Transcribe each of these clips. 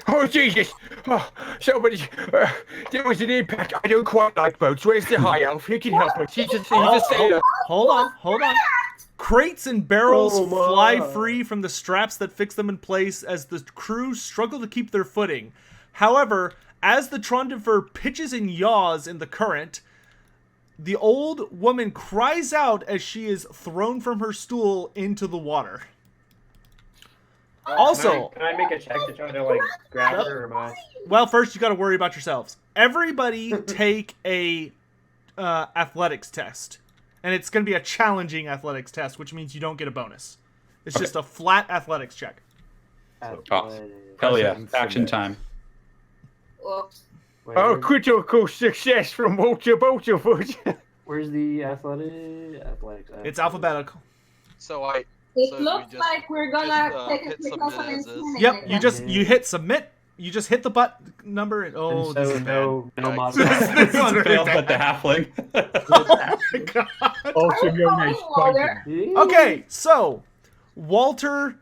Oh, Jesus! Oh, somebody, there was an impact. I don't quite like boats. Where's the high elf? He can help us. He's a sailor. Hold on. Crates and barrels Oh, my. fly free from the straps that fix them in place as the crew struggle to keep their footing. However, as the Trandafir pitches and yaws in the current, the old woman cries out as she is thrown from her stool into the water. Also, can I make a check to try to like grab her? Or am I... well, first you got to worry about yourselves. Everybody take a athletics test, and it's going to be a challenging athletics test, which means you don't get a bonus. It's just a flat athletics check. Awesome. Hell yeah! Action time. Oops. Oh, critical success from Walter Bolterfoot. Where's the athletics? It's alphabetical. It So looks we just- like we're gonna just, take a hit quick submit also as is. in Yep, you hit submit. You just hit the button number. And, And this is no Yikes. modifier. This one's very Failed, bad. but the halfling. Oh my god. Also known as Walter. Spiker. Okay, so Walter,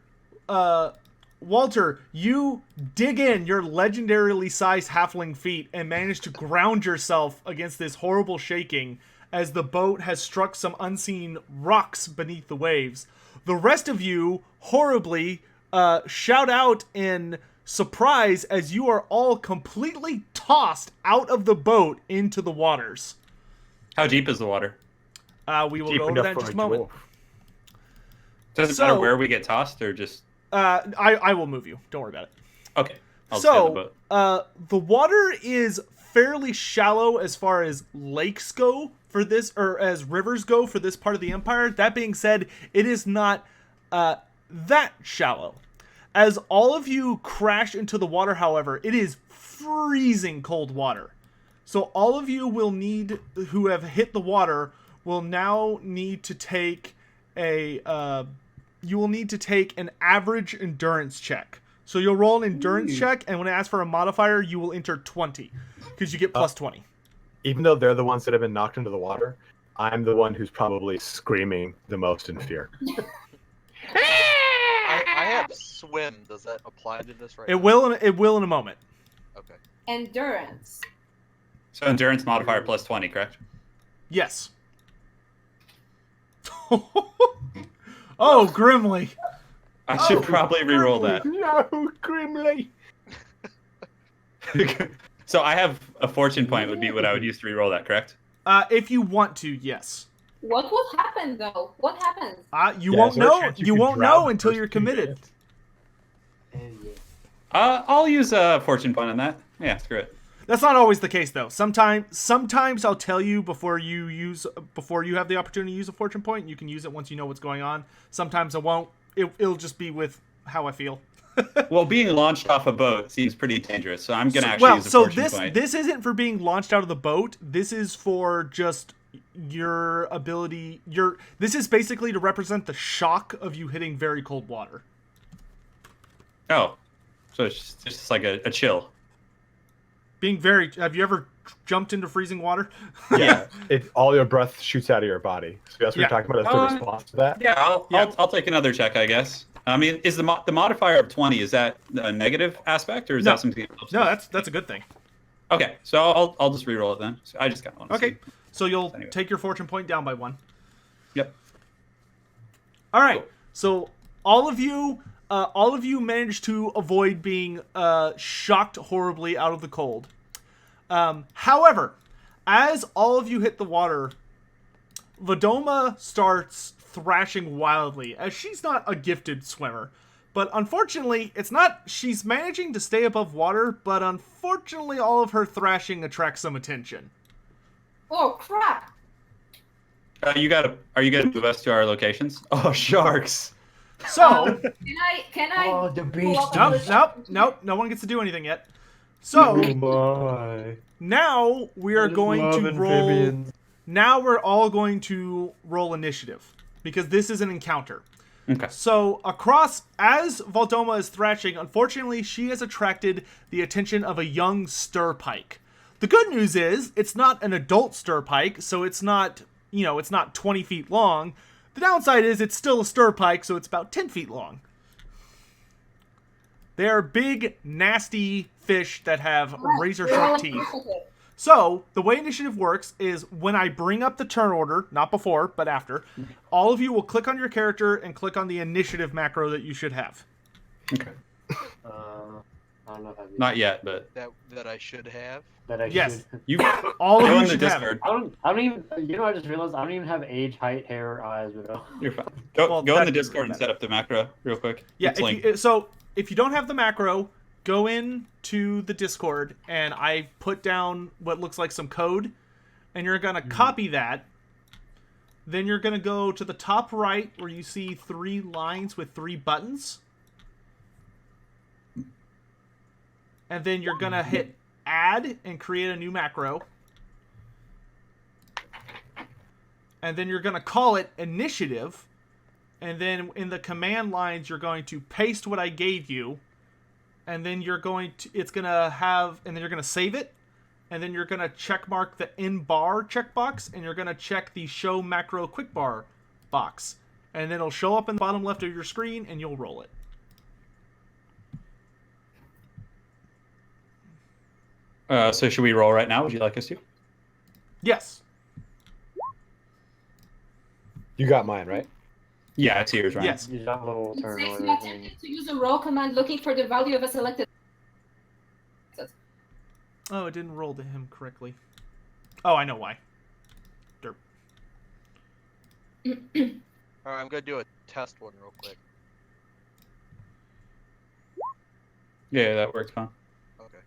you dig in your legendarily sized halfling feet and manage to ground yourself against this horrible shaking as the boat has struck some unseen rocks beneath the waves. The rest of you horribly shout out in surprise as you are all completely tossed out of the boat into the waters. How deep is the water? We will Deep go over enough that in for just a a moment. dwarf. Does it matter where we get tossed, or just I will move you. Don't worry about it. okay? I'll stay on the boat. The water is fairly shallow as far as lakes go for this, or as rivers go for this part of the empire. That being said, it is not that shallow. As all of you crash into the water, however, it is freezing cold water. So all of you will need, who have hit the water, will now need to take a, you will need to take an average endurance check. So you'll roll an endurance check, and when it asks for a modifier, you will enter 20, because you get plus 20. Even though they're the ones that have been knocked into the water, I'm the one who's probably screaming the most in fear. I have swim. Does that apply to this right It now? will in a moment. Okay. Endurance. So endurance modifier plus 20, correct? Yes. Oh, Grimly. I should probably re-roll that. No, Grimly. So I have a fortune point would be what I would use to re-roll that, correct? If you want to, yes. What would happen though? What happens? You Yeah, won't is there a know. chance you You could won't drown know the until first you're 2 committed. minutes? I'll use a fortune point on that. Yeah, screw it. That's not always the case, though. Sometimes I'll tell you before you have the opportunity to use a fortune point. You can use it once you know what's going on. Sometimes I won't. It'll just be with how I feel. Well, being launched off a boat seems pretty dangerous, so I'm gonna actually use a fortune point. This isn't for being launched out of the boat. This is for just your ability. This is basically to represent the shock of you hitting very cold water. Oh, so it's just like a chill. Have you ever jumped into freezing water? Yeah, all your breath shoots out of your body. So that's what Yeah. you're talking about. That's the response to that. Yeah, Yeah. I'll take another check, I guess. I mean, is the modifier of 20, is that a negative aspect, or is No. that something else? No, that's a good thing. Okay, so I'll just re-roll it then. So I just got one. Okay, so you'll Anyway. take your fortune point down by 1. Yep. All right. Cool. So all of you managed to avoid being shocked horribly out of the cold. However, as all of you hit the water, Vadoma starts thrashing wildly, as she's not a gifted swimmer. But unfortunately, she's managing to stay above water, but unfortunately all of her thrashing attracts some attention. Oh crap! Are you gonna move us to our locations? Oh, sharks. So, Can I? Oh, the beast. nope, no one gets to do anything yet. So, my. now we are going to roll. Now we're all going to roll initiative, because this is an encounter. Okay. So, as Valdoma is thrashing, unfortunately, she has attracted the attention of a young Stirpike. The good news is, it's not an adult Stirpike, so it's not 20 feet long. The downside is, it's still a Stirpike, so it's about 10 feet long. They are big, nasty fish that have Alright, razor we're sharp all teeth. initiative. So, the way initiative works is when I bring up the turn order, not before, but after, all of you will click on your character and click on the initiative macro that you should have. Okay. I don't know if I've used Not yet, but That I should have. that I Yes. should. you All of go you in the should have Discord. it. I don't even. You know, I just realized I don't even have age, height, hair, or eyes, bro. You're fine. Go Well, go in the that'd be Discord and better. set up the macro real quick. Yeah, It's linked. if you don't have the macro, go in to the Discord and I put down what looks like some code, and you're gonna copy that. Then you're gonna go to the top right where you see 3 lines with 3 buttons. And then you're gonna hit add and create a new macro. And then you're gonna call it initiative. And then in the command lines, you're going to paste what I gave you. And then you're going to, and then you're going to save it. And then you're going to check mark the in bar checkbox. And you're going to check the show macro quick bar box. And then it'll show up in the bottom left of your screen and you'll roll it. So should we roll right now? Would you like us to? Yes. You got mine, right? Yeah, it's yours, right? Yes. Use that little It turn says order you thing. attempted to use a roll command looking for the value of a selected. Oh, it didn't roll to him correctly. Oh, I know why. Derp. Alright, I'm gonna do a test one real quick. Yeah, that works fine. Okay.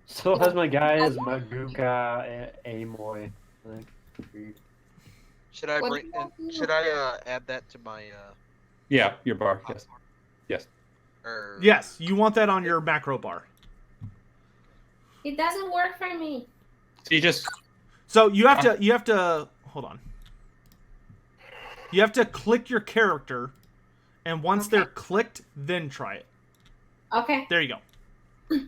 Still has my guy as Maguka Amoy. Like, weird. Should I What bring? do you do? Should I add that to my Yeah, your bar. Yes. Yes. or Yes, you want that on your macro bar. It doesn't work for me. So you just So you have to hold on. You have to click your character, and once they're clicked, then try it. Okay. There you go.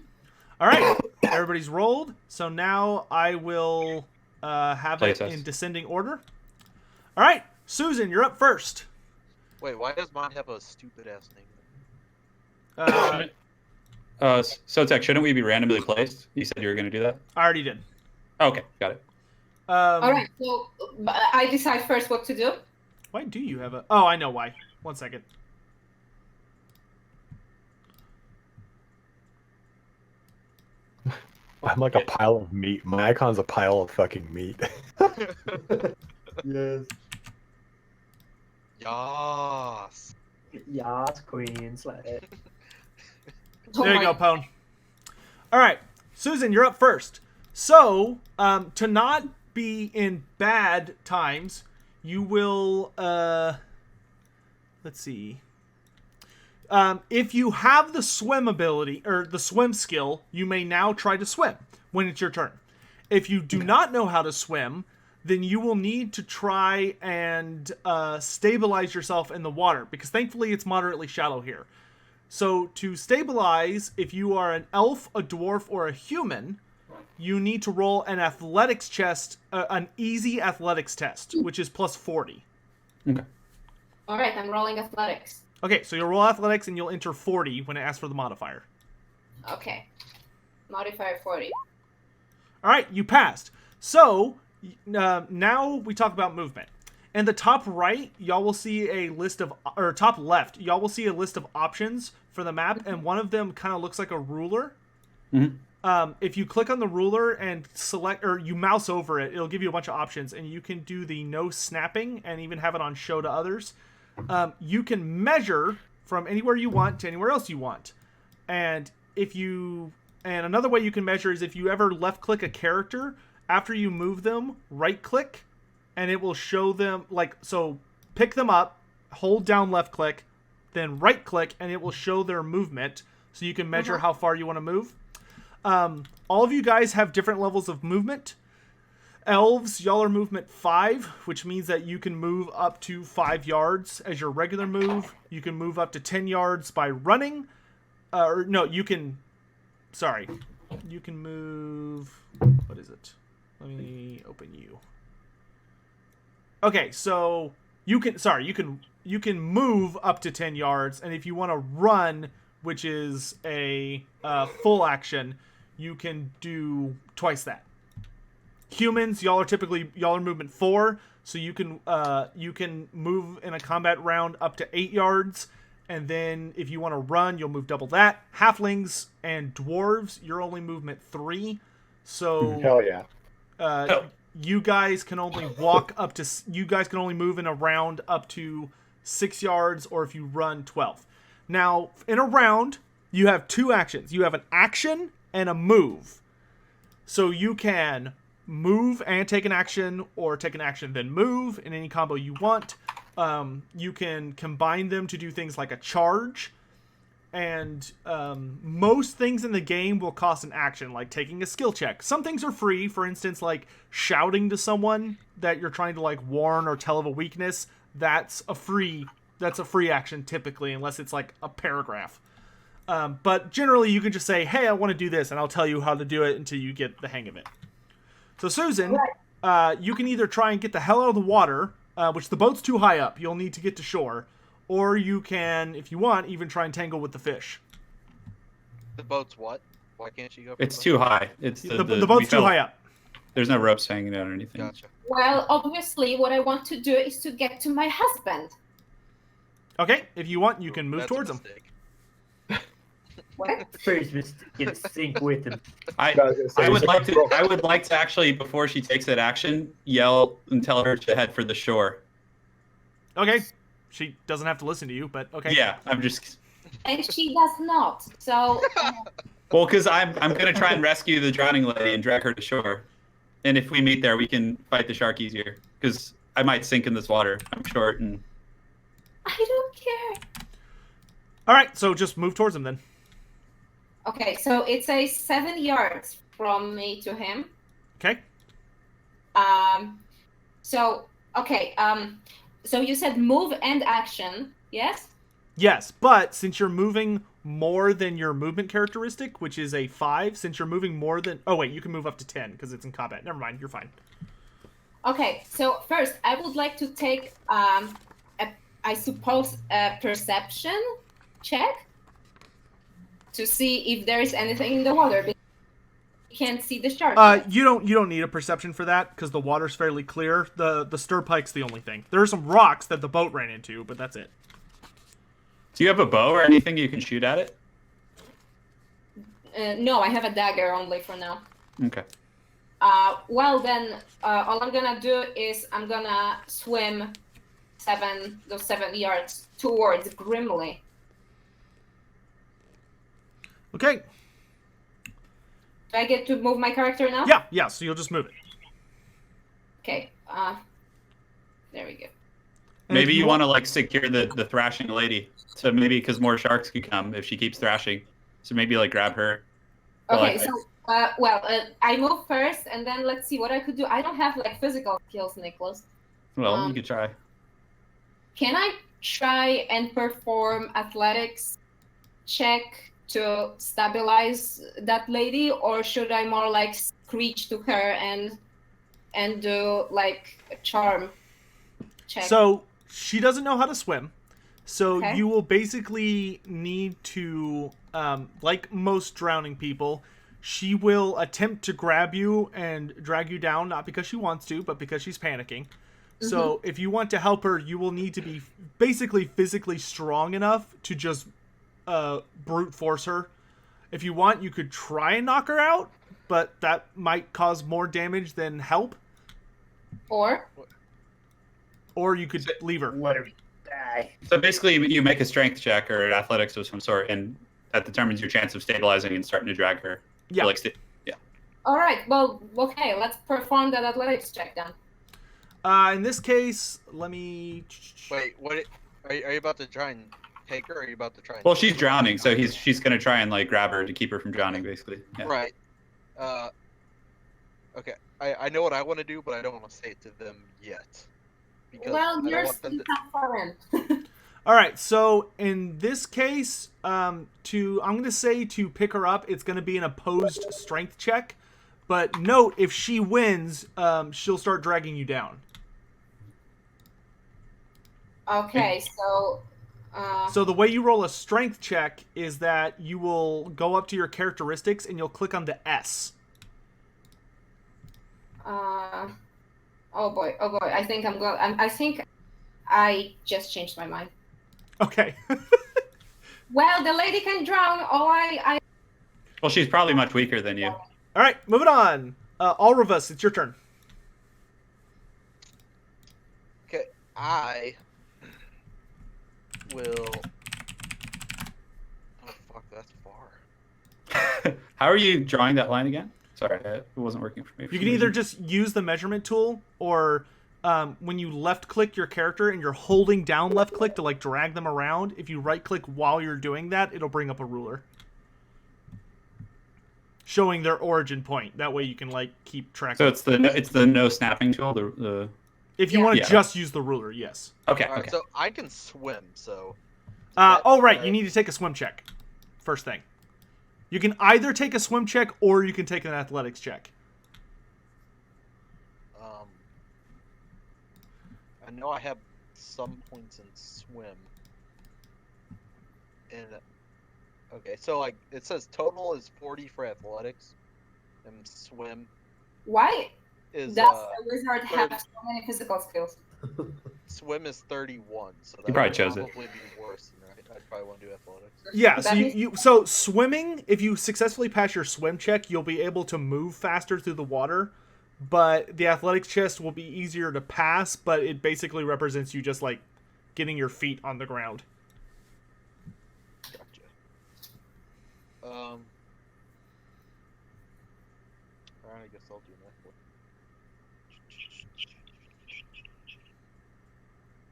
All right, everybody's rolled. So now I will have Play it test. in descending order. All right, Susan, you're up first. Wait, why does mine have a stupid ass name? Sotek, shouldn't we be randomly placed? You said you were going to do that. I already did. Okay, got it. All right. So I decide first what to do. Why do you have a? Oh, I know why. 1 second. I'm like a pile of meat. My icon's a pile of fucking meat. Yes. Yas. Yas, queen, slay. Oh There you my- go, Pone. All right, Susan, you're up first. So, to not be in bad times, you will, let's see. If you have the swim ability, or the swim skill, you may now try to swim when it's your turn. If you do not know how to swim, then you will need to try and stabilize yourself in the water, because thankfully it's moderately shallow here. So to stabilize, if you are an elf, a dwarf, or a human, you need to roll an athletics test, an easy athletics test, which is plus 40. Okay. All right. I'm rolling athletics. Okay, so you'll roll athletics and you'll enter 40 when it asks for the modifier. Okay. Modifier 40. All right, you passed. So now we talk about movement. In the top right, y'all will see a list of, or top left, y'all will see a list of options for the map, and one of them kind of looks like a ruler. Mm-hmm. If you click on the ruler and select, or you mouse over it, it'll give you a bunch of options, and you can do the no snapping and even have it on show to others. You can measure from anywhere you want to anywhere else you want. And another way you can measure is if you ever left click a character, after you move them, right click, and it will show them, so pick them up, hold down left click, then right click, and it will show their movement, so you can measure how far you want to move. All of you guys have different levels of movement. Elves, y'all are movement 5, which means that you can move up to 5 yards as your regular move. You can move up to 10 yards by running. You can move, what is it? Let me open you. Okay, so you can move up to 10 yards, and if you want to run which is a full action, you can do twice that. Humans, y'all are movement 4, so you can move in a combat round up to 8 yards, and then if you want to run, you'll move double that. Halflings and dwarves, you're only movement 3, so Hell yeah. you guys can only walk up to. You guys can only move in a round up to 6 yards, or if you run 12. Now, in a round, you have 2 actions. You have an action and a move, so you can move and take an action, or take an action then move in any combo you want. You can combine them to do things like a charge, and most things in the game will cost an action, like taking a skill check. Some things are free, for instance, like shouting to someone that you're trying to like warn or tell of a weakness. That's a free action typically, unless it's like a paragraph. But generally you can just say, hey, I want to do this, and I'll tell you how to do it until you get the hang of it. So Susan, you can either try and get the hell out of the water, which the boat's too high up, you'll need to get to shore, or you can, if you want, even try and tangle with the fish. The boat's what? Why can't she go? It's too high. It's The boat's too high up. There's no ropes hanging down or anything. Gotcha. Well, obviously, what I want to do is to get to my husband. Okay, if you want, you can move That's a towards him. mistake. What? First, just get sync with him. I would like to actually, before she takes that action, yell and tell her to head for the shore. Okay, she doesn't have to listen to you, but okay. Yeah, I'm just. And she does not. So. Well, because I'm gonna try and rescue the drowning lady and drag her to shore, and if we meet there, we can fight the shark easier. Because I might sink in this water. I'm short and. I don't care. All right, so just move towards him then. Okay, so it's a 7 yards from me to him. Okay. So you said move and action, yes? Yes, but since you're moving more than your movement characteristic, which is a 5, since you're moving more than... Oh, wait, you can move up to 10 because it's in combat. Never mind, you're fine. Okay, so first, I would like to take, I suppose, a perception check to see if there is anything in the water. Because you can't see the shark. You don't need a perception for that because the water's fairly clear. The Stirpike's the only thing. There are some rocks that the boat ran into, but that's it. Do you have a bow or anything you can shoot at it? No, I have a dagger only for now. Okay. Well then, all I'm gonna do is I'm gonna swim 7 yards towards Grimly. Okay. Do I get to move my character now? Yeah, so you'll just move it. Okay, there we go. And Maybe if you want to like secure the thrashing lady. So maybe because more sharks could come if she keeps thrashing. So maybe like grab her. Okay, so I move first, and then let's see what I could do. I don't have like physical skills, Nicholas. Well, you could try. Can I try and perform athletics check to stabilize that lady, or should I more like screech to her and do like a charm check? So she doesn't know how to swim. So Okay. you will basically need to, like most drowning people, she will attempt to grab you and drag you down, not because she wants to, but because she's panicking. So if you want to help her, you will need to be basically physically strong enough to just brute force her. If you want, you could try and knock her out, but that might cause more damage than help. Or you could leave her. Let her die. So basically, you make a strength check or athletics of some sort, and that determines your chance of stabilizing and starting to drag her. Yeah. So, like, all right, well, okay, let's perform that athletics check then. In this case, let me... Wait, what? Are you about to try and take her, or are you about to try and... Well, she's drowning, so she's gonna try and like grab her to keep her from drowning, basically. Yeah. Right. Okay, I know what I want to do, but I don't want to say it to them yet. Because I Well, don't you're want them still to... foreign. All right, so in this case, I'm going to say to pick her up, it's going to be an opposed strength check. But note, if she wins, she'll start dragging you down. Okay, so So the way you roll a strength check is that you will go up to your characteristics and you'll click on the S. Oh boy. I think I'm going. I think I just changed my mind. Okay. Well, the lady can drown. Well, she's probably much weaker than you. All right, moving on. Ulrivus, it's your turn. Okay, I will. Oh fuck, that's far. How are you drawing that line again? Sorry, it wasn't working for me. You can either just use the measurement tool, or when you left-click your character and you're holding down left-click to like drag them around, if you right-click while you're doing that, it'll bring up a ruler showing their origin point. That way you can like keep track. So it's the no snapping tool. The if you want to just use the ruler, yes. Okay. Alright, Okay. so I can swim, so. Oh right, you need to take a swim check. First thing. You can either take a swim check or you can take an athletics check. I know I have some points in swim. And okay, so like it says total is 40 for athletics, and swim Why is does the wizard have 30. so many physical skills? Swim is 31, so that You probably would chose it. probably be worse than right. I'd probably want to do athletics. Yeah, so That means- so swimming, if you successfully pass your swim check, you'll be able to move faster through the water, but the athletics test will be easier to pass, but it basically represents you just like getting your feet on the ground. Gotcha. Alright, I guess I'll do that.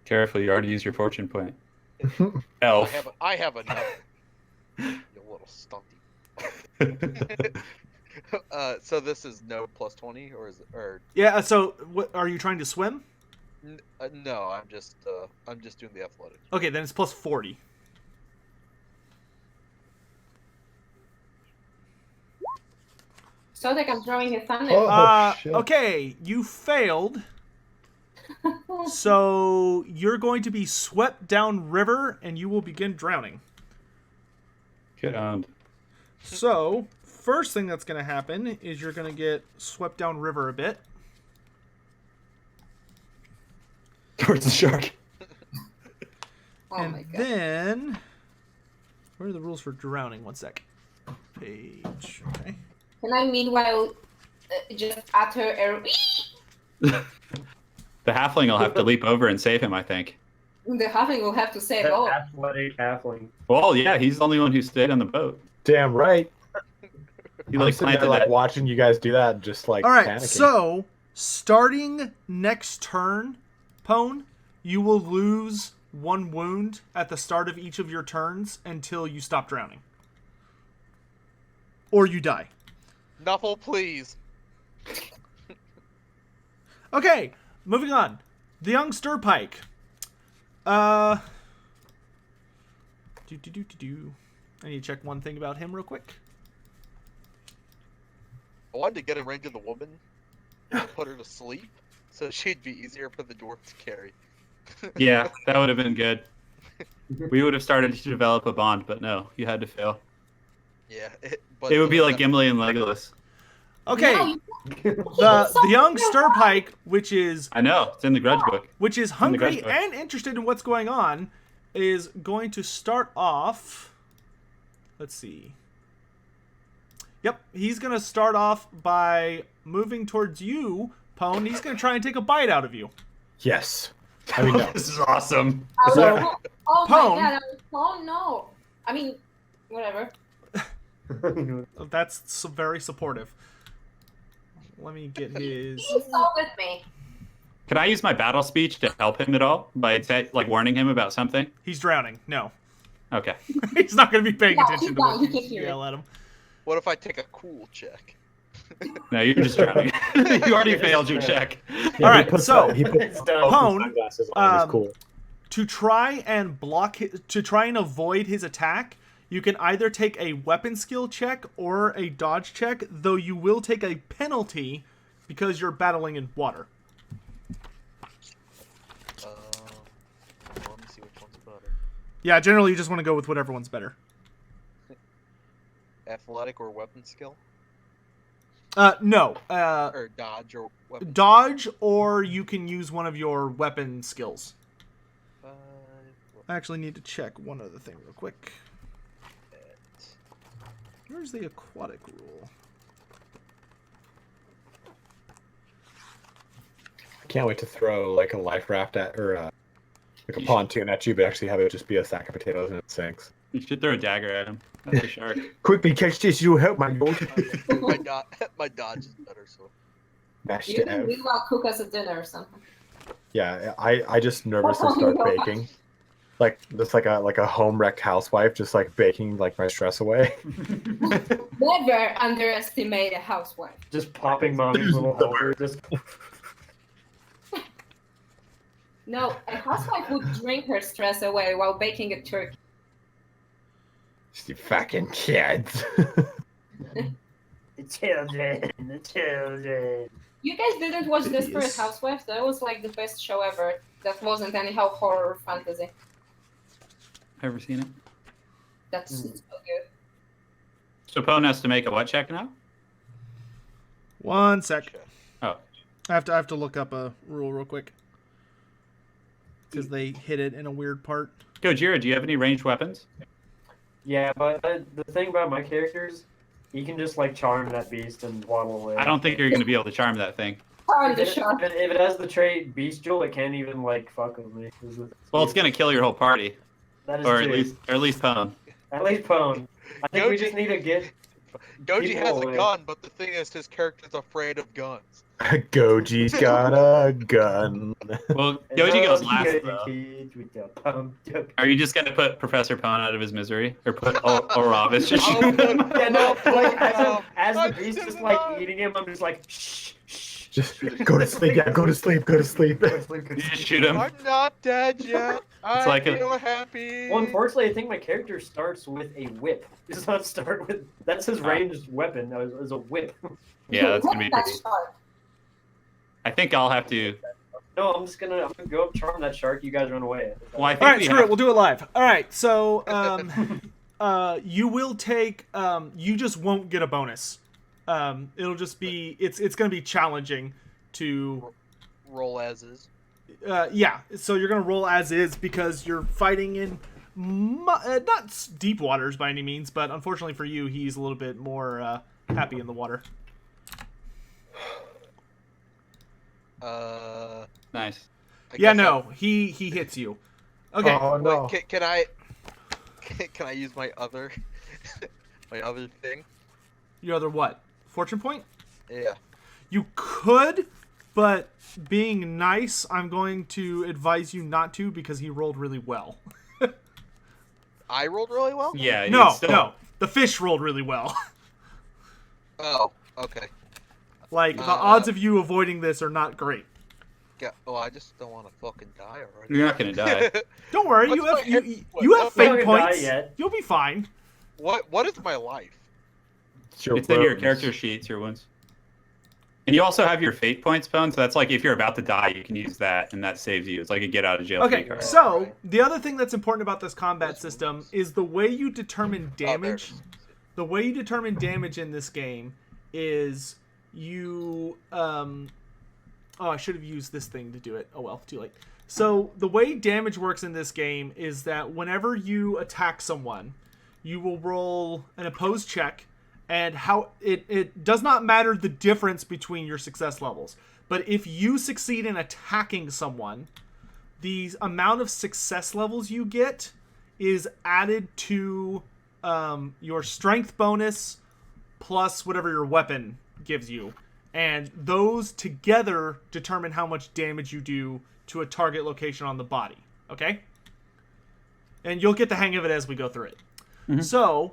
Careful, you already used your fortune point. Elf. I have enough. You little stunty. So this is no plus 20, or is it? Or Yeah, so what are you trying to swim? no, I'm just doing the athletics. Okay, then it's plus 40. Sotek, I'm drawing a thunder. Oh, shit. Okay, you failed. So you're going to be swept down river and you will begin drowning. Get on. So, first thing that's going to happen is you're going to get swept down river a bit. Towards the shark. Oh and my god. then, where are the rules for drowning? One sec. Page. Okay. Can I meanwhile just utter a The halfling will have to leap over and save him, I think. the halfling will have to say, That oh, athletic halfling. Well, yeah, he's the only one who stayed on the boat. Damn right. He I'm like sitting there, planted like that. watching you guys do that, just like All right, panicking. so starting next turn, Pone, you will lose 1 wound at the start of each of your turns until you stop drowning. Or you die. Nuffle, please. Okay, moving on. The young Stirpike. I need to check one thing about him real quick. I wanted to get a range of the woman and put her to sleep, so she'd be easier for the dwarf to carry. Yeah, that would have been good. We would have started to develop a bond, but no, you had to fail. Yeah, It would be like Gimli and Legolas. Okay, no, the young Stirpike, which is I know, it's in the grudge book. hungry Grudge book. and interested in what's going on, is going to start off. Let's see. Yep, he's going to start off by moving towards you, Pone. He's going to try and take a bite out of you. Yes. I mean, no. This is awesome. So, oh Pone. my god, oh no. I mean, whatever. That's very supportive. Let me get his. He insulted me. Can I use my battle speech to help him at all by like warning him about something? He's drowning. No. Okay. He's not going to be paying No, attention he's to not. what He you can't hear yell at him. What if I take a cool check? No, you're just drowning. You already failed your check. All right, he puts so, he puts Pone, sunglasses on. It's cool. To try and avoid his attack, you can either take a weapon skill check or a dodge check, though you will take a penalty because you're battling in water. Well, let me see which one's better. Yeah, generally you just want to go with whatever one's better. Athletic or weapon skill? No. Or dodge or weapon Dodge, or you can use one of your weapon skills. skill? I actually need to check one other thing real quick. Where's the aquatic rule? I can't wait to throw like a life raft at, or like a pontoon at you, but actually have it just be a sack of potatoes and it sinks. You should throw a dagger at him. That's a shark. Quickly catch this, you help my lord. My dodge is better, so. Mashed You it can out. meanwhile cook us a dinner or something. Yeah, I just nervously start baking. Like just like a home wrecked housewife, just like baking like my stress away. Never underestimate a housewife. Just popping mommy's little helper. Just No, a housewife would drink her stress away while baking a turkey. You fucking kids. the children. You guys didn't watch Desperate Housewives? That was like the best show ever. That wasn't anyhow horror or fantasy. Ever seen it? That's so good. So Pone has to make a what check now? One sec. Oh. I have to look up a rule real quick. Because they hit it in a weird part. Gojira, do you have any ranged weapons? Yeah, but the thing about my characters, you can just like charm that beast and waddle away. I don't think you're going to be able to charm that thing. Charm the If shark. it has the trait bestial, it can't even like fuck with me. Well, it's going to kill your whole party, That is or true. at least Pone. At least Pone. I think we Goji- just need to get. Goji People has a away. gun, but the thing is, his character's afraid of guns. Goji's got a gun. Well, Goji goes last, though. Kids with the pumped up. Are you just going to put Professor Pone out of his misery? Or put Oravis to Oh, shoot him? no. Yeah, no, like as I'm the beast is just like not- eating him, I'm just like shh, shh. Just go to sleep. Yeah, go to sleep. Go to sleep. You just shoot him? I'm not dead yet. I like a- feel happy. Well, unfortunately, I think my character starts with a whip. He does not start with. That's his ranged weapon. Is a whip. Yeah, that's going to be That pretty... shark. I think I'll have to... No, I'm gonna go up, charm that shark. You guys run away. Well, I think All right, we screw have... it. We'll do it live. All right, so you will take. You just won't get a bonus. It'll just be. It's going to be challenging to. Roll as is. Yeah. So you're going to roll as is because you're fighting in. Not deep waters by any means, but unfortunately for you, he's a little bit more happy in the water. Nice. Yeah, no, he hits you. Okay. Oh no. Wait, can I use my other my other thing? Your other what? Fortune point? Yeah. You could, but being nice, I'm going to advise you not to because he rolled really well. I rolled really well? Yeah. No, it's still- no. The fish rolled really well. Oh, okay. Like, the odds of you avoiding this are not great. Oh, I just don't want to fucking die already. You're not going to die. Don't worry, What's you have my hit- you what- have what- fate I'm not gonna die points. yet. You'll be fine. What is my life? It's your It's in your wounds. character sheets, your wounds. And you also have your fate points, Pone, so that's like if you're about to die, you can use that, and that saves you. It's like a get out of jail free Okay, card. so the other thing that's important about this combat system is the way you determine Oh, there it damage. is. The way you determine damage in this game is you oh, I should have used this thing to do it. Oh well, too late. So the way damage works in this game is that whenever you attack someone, you will roll an opposed check, and how it does not matter the difference between your success levels. But if you succeed in attacking someone, the amount of success levels you get is added to your strength bonus plus whatever your weapon gives you. And those together determine how much damage you do to a target location on the body. Okay? And you'll get the hang of it as we go through it. So,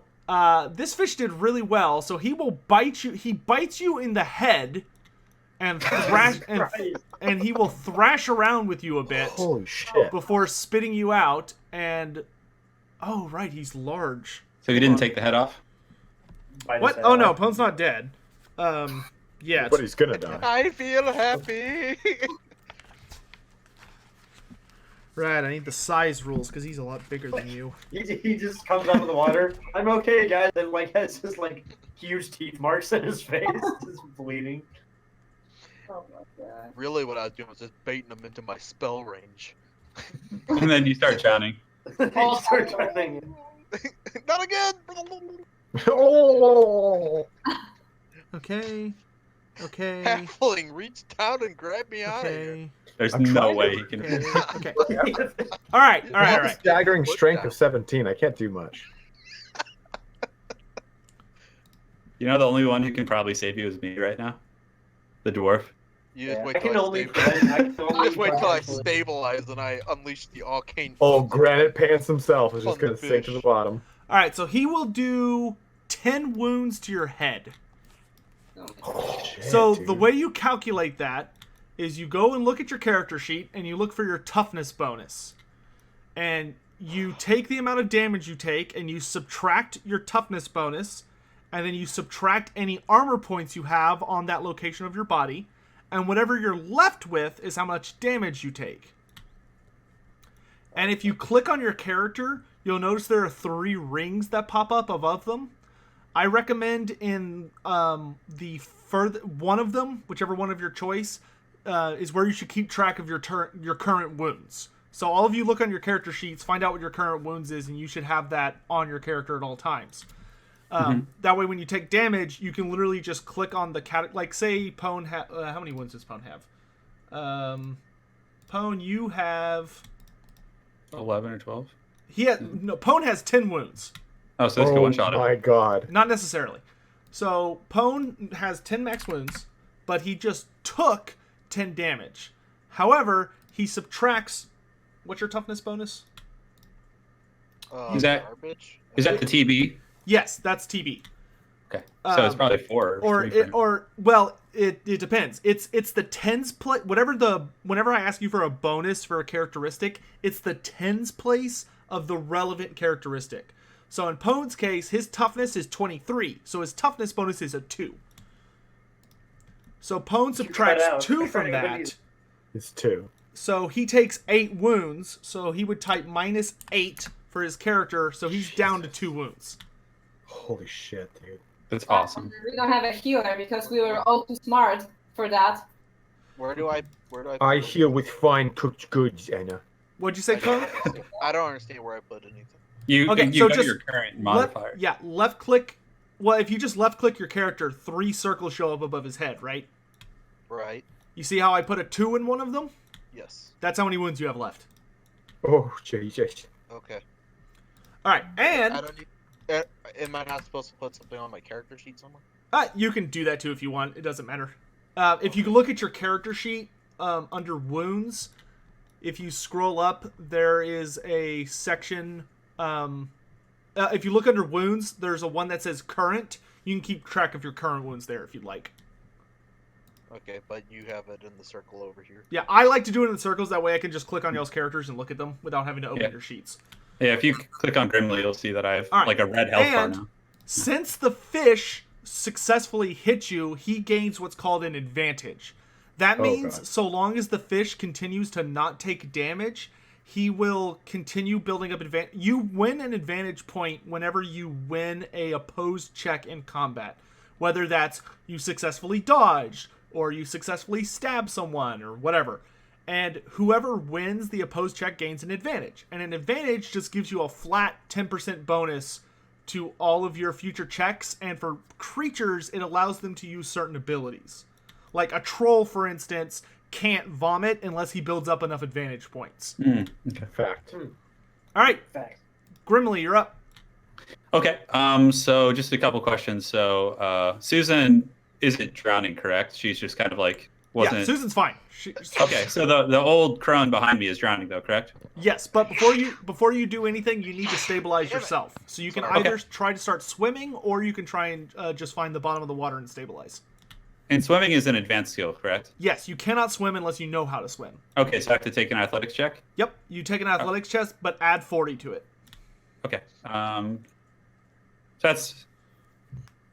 this fish did really well. So he will bite you. He bites you in the head and thrash and he will thrash around with you a bit Holy shit. before spitting you out. And oh right, he's large. So you didn't take the head off? Bite his What? head Oh no, off. Pone's not dead. Yeah. But he's gonna die. I feel happy. Right, I need the size rules because he's a lot bigger than you. He just comes out of the water. I'm okay, guys. And like has just like huge teeth marks in his face, just bleeding. Oh my god. Really, what I was doing was just baiting them into my spell range. And then you start drowning. You start drowning. Not again! Oh! Okay. Okay. Halfling reached down and grabbed me out of here. Okay. There's I'm no trying way to- he can. Okay. All right. All I right. have All a right. staggering strength of 17. I can't do much. You know, the only one who can probably save you is me right now. The dwarf. You just Yeah, wait I till can I only. stabilize. I can only Just wait till I try- stabilize and I unleash the arcane. Oh, Granite Pants himself is just On the going to sink to the fish. bottom. All right. So he will do 10 wounds to your head. Oh, shit, So dude. the way you calculate that is you go and look at your character sheet and you look for your toughness bonus. And you take the amount of damage you take and you subtract your toughness bonus, and then you subtract any armor points you have on that location of your body, and whatever you're left with is how much damage you take. And if you click on your character, you'll notice there are 3 rings that pop up above them. I recommend in one of them, whichever one of your choice, is where you should keep track of your current wounds. So all of you look on your character sheets, find out what your current wounds is, and you should have that on your character at all times. That way, when you take damage, you can literally just click on the like say Pone how many wounds does Pone have? Pone, you have 11 or 12. Pone has 10 wounds. Oh, so this could one shot him. my god. Not necessarily. So Pone has 10 max wounds, but he just took 10 damage. However, he subtracts. What's your toughness bonus? Is that- garbage? Is that the TB? Yes, that's TB. Okay. So it's probably 4 or 3 for him. It depends. It's the tens place. Whenever I ask you for a bonus for a characteristic, it's the tens place of the relevant characteristic. So in Pone's case, his toughness is 23, so his toughness bonus is a 2. So Pone cut subtracts out. 2 from that. It's 2. So he takes 8 wounds, so he would type -8 for his character, so he's down to 2 wounds. Holy shit, dude. That's awesome. We don't have a healer because we were all too smart for that. Where do I? I heal with fine cooked goods, Anna. What'd you say, Pone? I don't understand where I put anything. You Okay, you so go just your current modifier. Left click. Well, if you just left click your character, 3 circles show up above his head, right? Right. You see how I put a 2 in one of them? Yes. That's how many wounds you have left. Oh, Jesus. Okay. All right, and I don't need. Am I not supposed to put something on my character sheet somewhere? you can do that too if you want. It doesn't matter. If you look at your character sheet under wounds, if you scroll up, there is a section. If you look under wounds, there's a one that says current. You can keep track of your current wounds there if you'd like. Okay, but you have it in the circle over here. Yeah, I like to do it in circles. That way I can just click on y'all's characters and look at them without having to open Yeah. your sheets. Yeah, if you click on Grimly, you'll see that I have All right. like a red health bar And now. since the fish successfully hit you, he gains what's called an advantage. That Oh, means God. so long as the fish continues to not take damage, he will continue building up advantage. You win an advantage point whenever you win a opposed check in combat. Whether that's you successfully dodged, or you successfully stab someone, or whatever. And whoever wins the opposed check gains an advantage. And an advantage just gives you a flat 10% bonus to all of your future checks. And for creatures, it allows them to use certain abilities. Like a troll, for instance, can't vomit unless he builds up enough advantage points. Okay. Fact. All right, Fact. Grimly, you're up. Okay. So just a couple questions. So Susan isn't drowning, correct? She's just kind of like wasn't. Yeah, Susan's fine. Okay. So the old crone behind me is drowning, though, correct? Yes, but before you do anything, you need to stabilize yourself. So you can either try to start swimming, or you can try and just find the bottom of the water and stabilize. And swimming is an advanced skill, correct? Yes, you cannot swim unless you know how to swim. Okay, so I have to take an athletics check. Yep, you take an athletics test, but add 40 to it. Okay. So that's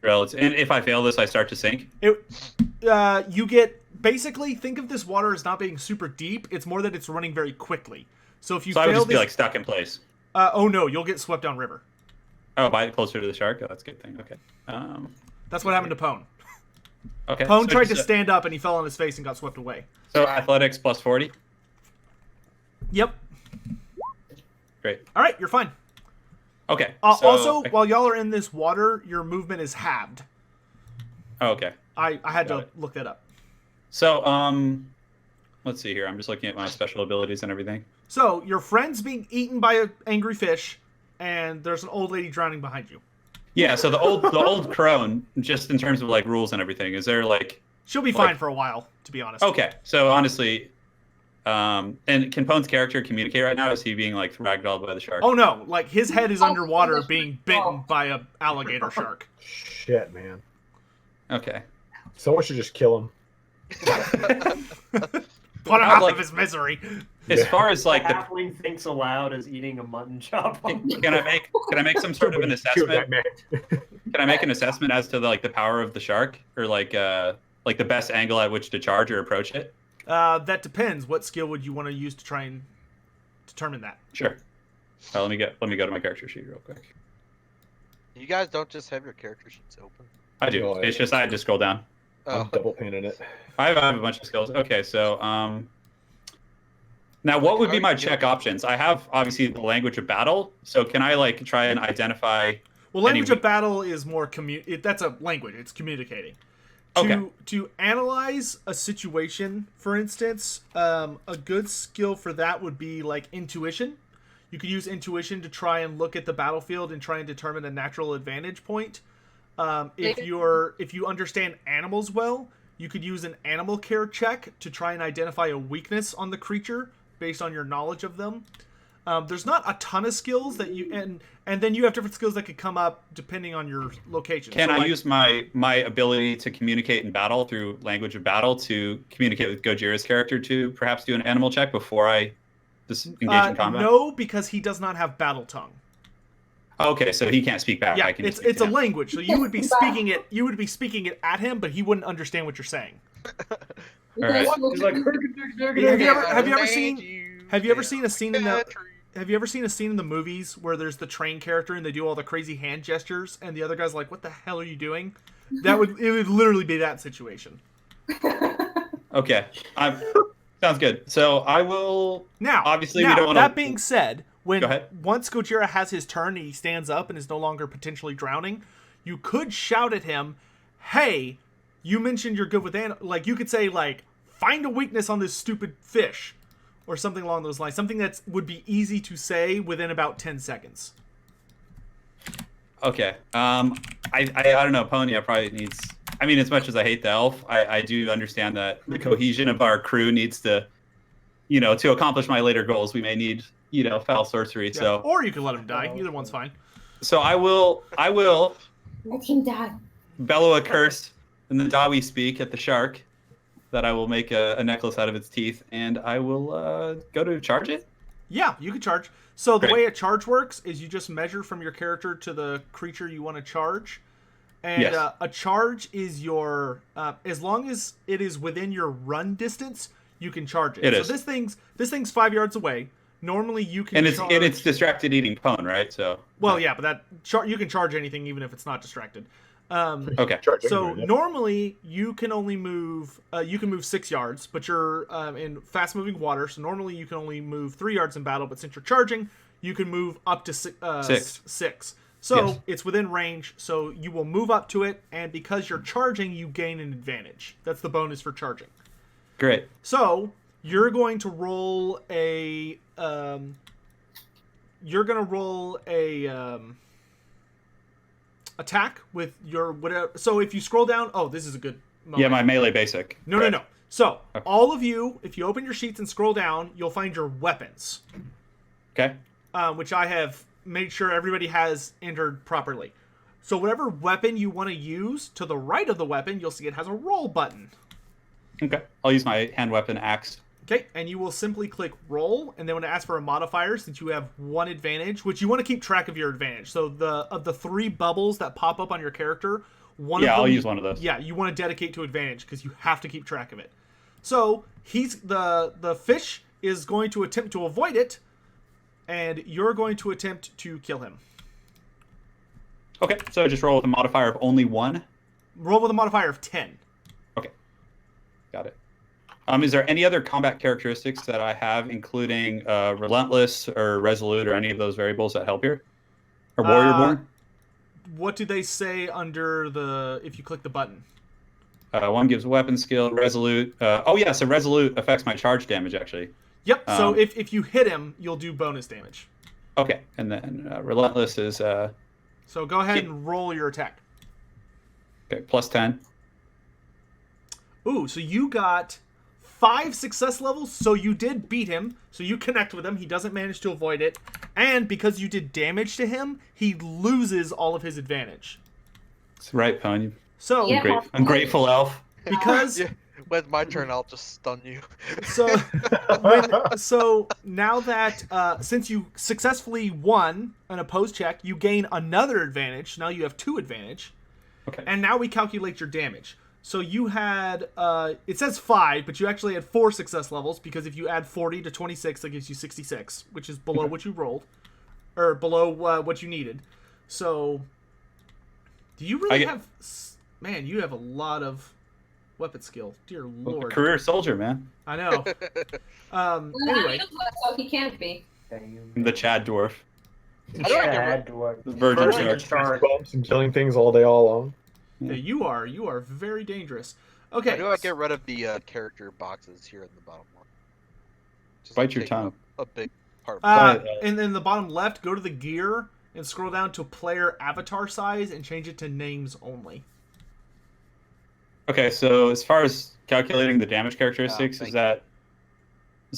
relative. And if I fail this, I start to sink. You get basically think of this water as not being super deep. It's more that it's running very quickly. So if you So I would fail just be this, like stuck in place. oh no, you'll get swept downriver. Oh, by closer to the shark. Oh, that's a good thing. Okay. That's what happened to Pone. Okay. Pone so tried to just, stand up and he fell on his face and got swept away. So athletics plus 40. Yep. Great. All right, you're fine. Okay. Also, while y'all are in this water, your movement is halved. Oh, okay. I had Got to it. look that up. So let's see here. I'm just looking at my special abilities and everything. So your friend's being eaten by an angry fish, and there's an old lady drowning behind you. Yeah. So the old crone, just in terms of like rules and everything, is there like? She'll be fine for a while, to be honest. Okay. So honestly, and can Pone's character communicate right now? Is he being like ragdolled by the shark? Oh no, like his head is underwater being bitten by a alligator shark. Shit, man. Okay. Someone should just kill him. Put him out like- of his misery. As Yeah. far as like the, Halfling thinks aloud as eating a mutton chop. can I make some sort of an Shoot that assessment? man. Can I make an assessment as to the power of the shark, or like the best angle at which to charge or approach it? That depends. What skill would you want to use to try and determine that? Sure. Let me go to my character sheet real quick. You guys don't just have your character sheets open. I do. No, It's just I had to scroll down. Oh, I'm double painting it. I have a bunch of skills. Okay, so now what would be my check options? I have obviously the language of battle. So can I like try and identify? Well, language Any- of battle is more that's a language. It's communicating. Okay. To analyze a situation, for instance, a good skill for that would be like intuition. You could use intuition to try and look at the battlefield and try and determine a natural advantage point. If you understand animals well, you could use an animal care check to try and identify a weakness on the creature based on your knowledge of them. There's not a ton of skills that you and then you have different skills that could come up depending on your location. Can So, I like, use my ability to communicate in battle through language of battle to communicate with Gojira's character to perhaps do an animal check before I just engage in combat? No, because he does not have battle tongue. Okay, so he can't speak back. Yeah, I can just it's speak a to him. language, so you would be speaking it. You would be speaking it at him, but he wouldn't understand what you're saying. All right. He's like, Have you ever seen a scene in the Have you ever seen a scene in the movies where there's the train character and they do all the crazy hand gestures and the other guy's like, "What the hell are you doing?" It would literally be that situation. Okay. Sounds good. So I will. Now, Obviously, we don't wanna- That being said, Go ahead. once Gojira has his turn and he stands up and is no longer potentially drowning, you could shout at him, "Hey, you mentioned you're good with like you could say like, find a weakness on this stupid fish," or something along those lines. Something that would be easy to say within about 10 seconds. Okay. I don't know. Ponya probably needs. I mean, as much as I hate the elf, I do understand that the cohesion of our crew needs to, to accomplish my later goals, we may need, foul sorcery. Yeah. So, Or you could let him die. Either one's fine. so I will Let him die. bellow a curse in the Dawi speak at the shark, that I will make a necklace out of its teeth, and I will go to charge it. Yeah, you could charge. So the Great. way a charge works is you just measure from your character to the creature you want to charge. And Yes. a charge is your as long as it is within your run distance, you can charge it. It so is. this thing's 5 yards away. Normally you can And charge. it's distracted eating Pone, right? So Well, yeah, but you can charge anything even if it's not distracted. okay. Charge So anyway, yeah. normally you can only move. You can move 6 yards, but you're in fast-moving water. So normally you can only move 3 yards in battle. But since you're charging, you can move up to Six. six. So Yes. it's within range. So you will move up to it, and because you're charging, you gain an advantage. That's the bonus for charging. Great. So you're going to roll a. You're gonna roll a. Attack with your whatever. So if you scroll down, this is a good moment. Yeah, my melee basic. No. So Okay. all of you, if you open your sheets and scroll down, you'll find your weapons, Okay. which I have made sure everybody has entered properly. So whatever weapon you want to use, to the right of the weapon, you'll see it has a roll button. Okay. I'll use my hand weapon axe. Okay, and you will simply click roll, and then when it asks for a modifier, since you have one advantage, which you want to keep track of your advantage. So of the 3 bubbles that pop up on your character, one of them, I'll use one of those. Yeah, you want to dedicate to advantage because you have to keep track of it. So the fish is going to attempt to avoid it, and you're going to attempt to kill him. Okay, so just roll with a modifier of only 1. Roll with a modifier of 10. Okay, got it. Is there any other combat characteristics that I have, including relentless or resolute or any of those variables that help here? Or warrior born? What do they say under the if you click the button? One gives weapon skill, resolute. So resolute affects my charge damage, actually. Yep, so if you hit him, you'll do bonus damage. Okay, and then relentless is... so go ahead and roll your attack. Okay, plus 10. Ooh, so you got 5 success levels, so you did beat him, so you connect with him, he doesn't manage to avoid it, and because you did damage to him, he loses all of his advantage. That's right, Pony. So, Yeah. Ungrateful elf. because... Yeah, when it's my turn, I'll just stun you. So, now that since you successfully won an opposed check, you gain another advantage. Now you have 2 advantage. Okay. And now we calculate your damage. So you had it says 5, but you actually had 4 success levels because if you add 40 to 26, that gives you 66, which is below what you rolled, or below what you needed. So, do you really have? Man, you have a lot of weapon skill. Dear Lord. Career soldier, man. I know. Anyway. So he can't be. The Chad dwarf. Chad dwarf. The virgin Virgin shark. Bumps and killing things all day, all long. Yeah, you are very dangerous. Okay. How do I get rid of the character boxes here in the bottom one? Just Bite your taking tongue. A big part. Of And then the bottom left, go to the gear and scroll down to player avatar size and change it to names only. Okay, so as far as calculating the damage characteristics, is that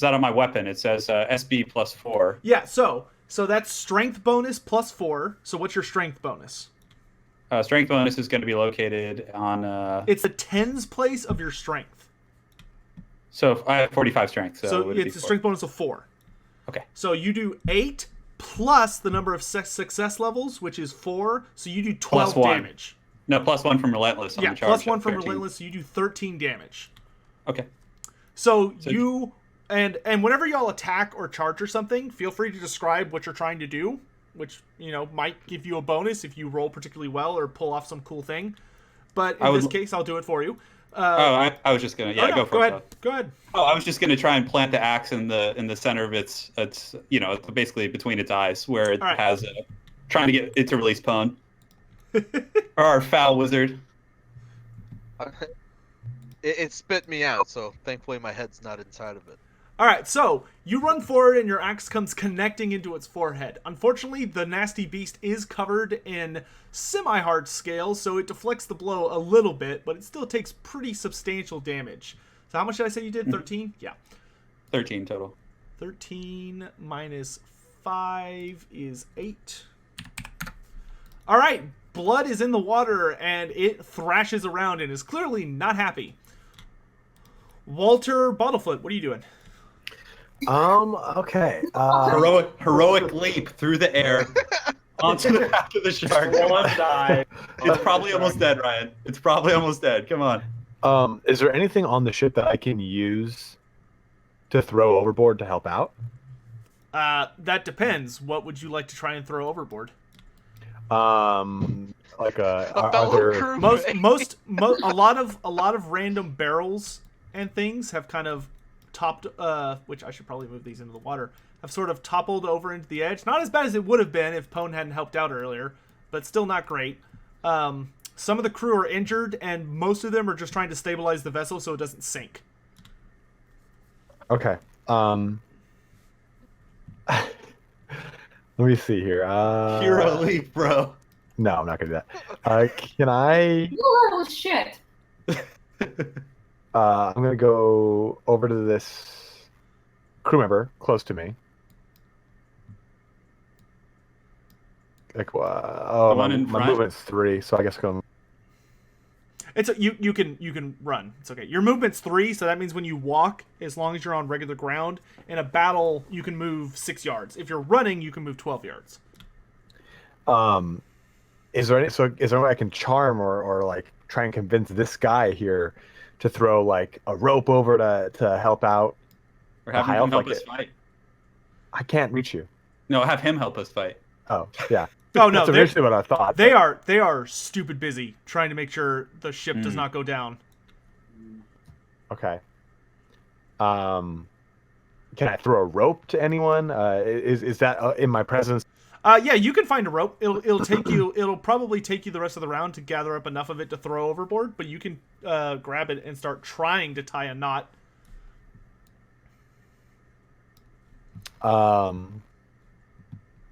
on my weapon? It says SB plus 4. Yeah, so that's strength bonus plus 4. So what's your strength bonus? Strength bonus is going to be located on... It's the tens place of your strength. So I have 45 strength. So it's a strength bonus of 4. Okay. So you do 8 plus the number of success levels, which is 4. So you do 12 damage. No, plus 1 from relentless. On the charge, plus 1 from 13. relentless. So you do 13 damage. Okay. So you and whenever y'all attack or charge or something, feel free to describe what you're trying to do, which might give you a bonus if you roll particularly well or pull off some cool thing. But in this case, I'll do it for you. I was just gonna go for it. Go ahead. Oh, I was just gonna try and plant the axe in the center of its basically between its eyes where it has trying to get it to release Pwn. Or our foul wizard. It spit me out, so thankfully my head's not inside of it. All right, so you run forward and your axe comes connecting into its forehead. Unfortunately, the nasty beast is covered in semi-hard scales, so it deflects the blow a little bit, but it still takes pretty substantial damage. So how much did I say you did? 13? Yeah. 13 total. 13 minus 5 is 8. All right, blood is in the water, and it thrashes around and is clearly not happy. Walter Bottlefoot, what are you doing? Okay. Heroic leap through the air onto the back of the shark. One die. It's probably almost dead, Ryan. It's probably almost dead. Come on. Is there anything on the ship that I can use to throw overboard to help out? That depends. What would you like to try and throw overboard? Like A are fellow there... crewmate. a lot of random barrels and things have kind of topped, which I should probably move these into the water, have sort of toppled over into the edge. Not as bad as it would have been if Pwn hadn't helped out earlier, but still not great. Some of the crew are injured, and most of them are just trying to stabilize the vessel so it doesn't sink. Okay. Let me see here. Hero leap, bro. No, I'm not gonna do that. Can I? Oh shit! I'm gonna go over to this crew member close to me. Like, The one in my front? movement's 3, so I guess go. You can run. It's okay. Your movement's 3, so that means when you walk, as long as you're on regular ground, in a battle you can move 6 yards. If you're running, you can move 12 yards. Is there any way I can charm or like try and convince this guy here to throw like a rope over to help out? Or have him help us fight. I can't reach you. No, have him help us fight. Oh, yeah. Oh no, That's initially what I thought. they are stupid busy trying to make sure the ship does not go down. Okay. Can I throw a rope to anyone? Is that in my presence? Yeah, you can find a rope. It'll take you. It'll probably take you the rest of the round to gather up enough of it to throw overboard. But you can grab it and start trying to tie a knot.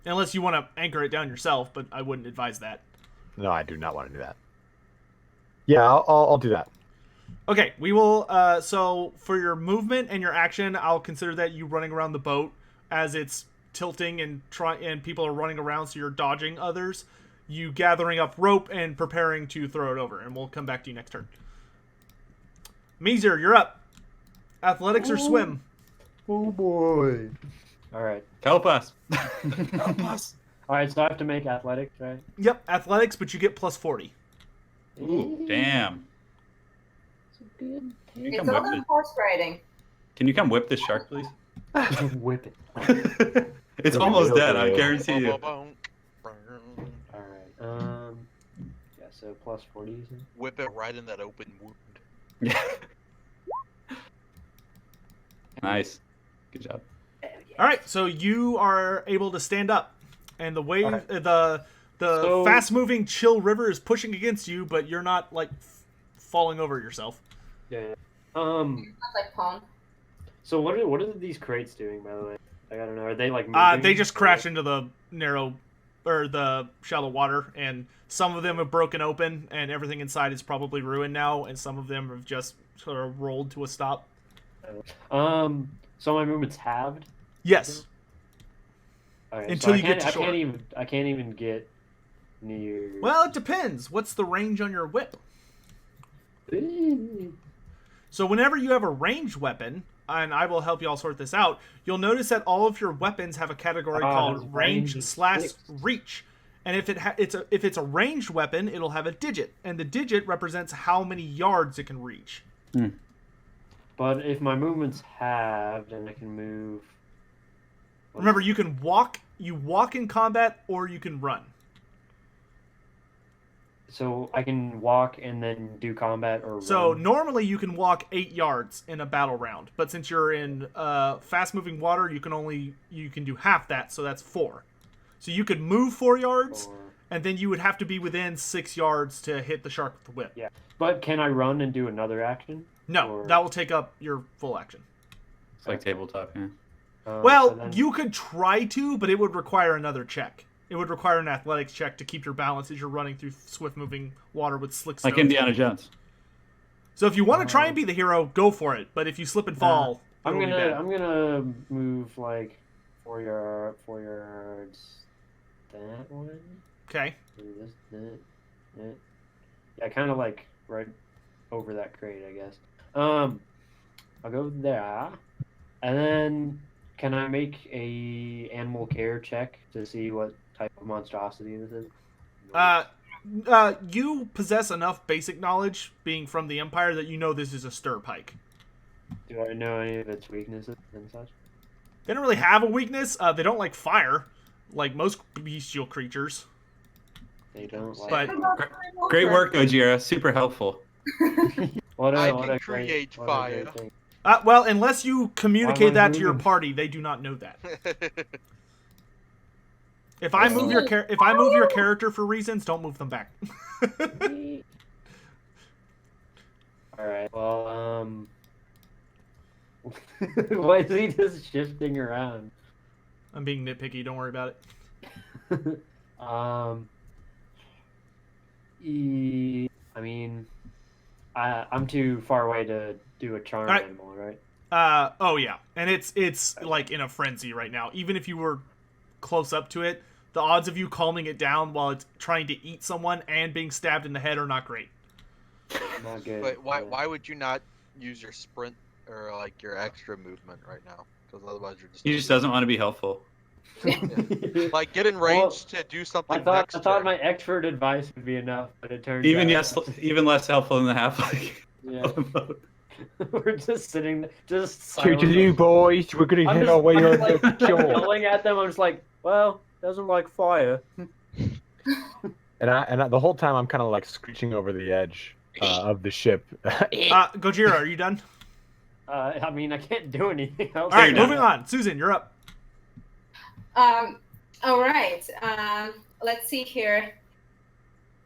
Unless you want to anchor it down yourself, but I wouldn't advise that. No, I do not want to do that. Yeah, I'll do that. Okay, we will. So for your movement and your action, I'll consider that you running around the boat as it's tilting and people are running around, so you're dodging others. You gathering up rope and preparing to throw it over, and we'll come back to you next turn. Meezer, you're up. Athletics or swim? Oh boy. All right. Help us. Help us. All right. So I have to make athletics, right? Yep, athletics, but you get plus 40. Ooh, damn. Good. Can you It's come all whip on this? horse riding. Can you come whip this shark, please? Whip it. It's almost dead. I guarantee you. All right. Yeah. So plus 40. You said? Whip it right in that open wound. Yeah. Nice. Good job. All right, so you are able to stand up, and the wave, right. the So- fast-moving chill river is pushing against you, but you're not like falling over yourself. Yeah. Not like pond. So what are these crates doing, by the way? Like, I don't know. Are they like moving? They just crash into the narrow or the shallow water, and some of them have broken open, and everything inside is probably ruined now, and some of them have just sort of rolled to a stop. So my movement's halved. Yes. Okay, Until so you get to shore. I can't even get near. Well, it depends. What's the range on your whip? So whenever you have a ranged weapon, and I will help you all sort this out, you'll notice that all of your weapons have a category called range / reach. And if it's a ranged weapon, it'll have a digit, and the digit represents how many yards it can reach. But if my movement's halved and I can move. Remember, you can walk. You walk in combat, or you can run. So I can walk and then do combat or So run. normally you can walk 8 yards in a battle round, but since you're in fast-moving water, you can do half that, so that's 4. So you could move 4 yards, and then you would have to be within 6 yards to hit the shark with the whip. Yeah. But can I run and do another action? No, Or- that will take up your full action. It's like tabletop, yeah. Well, so then- you could try to, but it would require another check. It would require an athletics check to keep your balance as you're running through swift-moving water with slick Like stones. Indiana Jones. So if you want to try and be the hero, go for it. But if you slip and fall, I'm it'll be bad. gonna move like 4 yards. That one. Okay. Yeah, kind of like right over that crate, I guess. I'll go there, and then can I make a animal care check to see what type of monstrosity this is? You possess enough basic knowledge, being from the Empire, that you know this is a Stirpike. Do I know any of its weaknesses and such? They don't really have a weakness. They don't like fire, like most bestial creatures. They don't like. But Great work, Gojira. Super helpful. What a, I what can a great, create what a great fire. thing. well, unless you communicate Why am I that to your moving? party, they do not know that. If I move your character for reasons, don't move them back. All right. Well, why is he just shifting around? I'm being nitpicky. Don't worry about it. I mean, I'm too far away to do a charm Alright. animal, right? Oh yeah, and it's like in a frenzy right now. Even if you were close up to it, the odds of you calming it down while it's trying to eat someone and being stabbed in the head are not great. Not good. But why yeah. why would you not use your sprint or like your extra movement right now? Because otherwise you're just. He just doesn't want to be helpful. Like get in range to do something. I thought next turn. my expert advice would be enough, but it turns Even out even less helpful than the halfling. yeah. We're just sitting, just Toodaloo, silently. boys. We're gonna I'm hit just, our way I'm on just, like, the shore. yelling at them. I'm just like, Well, doesn't like fire. And the whole time I'm kind of like screeching over the edge of the ship. Gojira, are you done? I mean, I can't do anything else. All right, you're moving on. Susan, you're up. All right. Let's see here.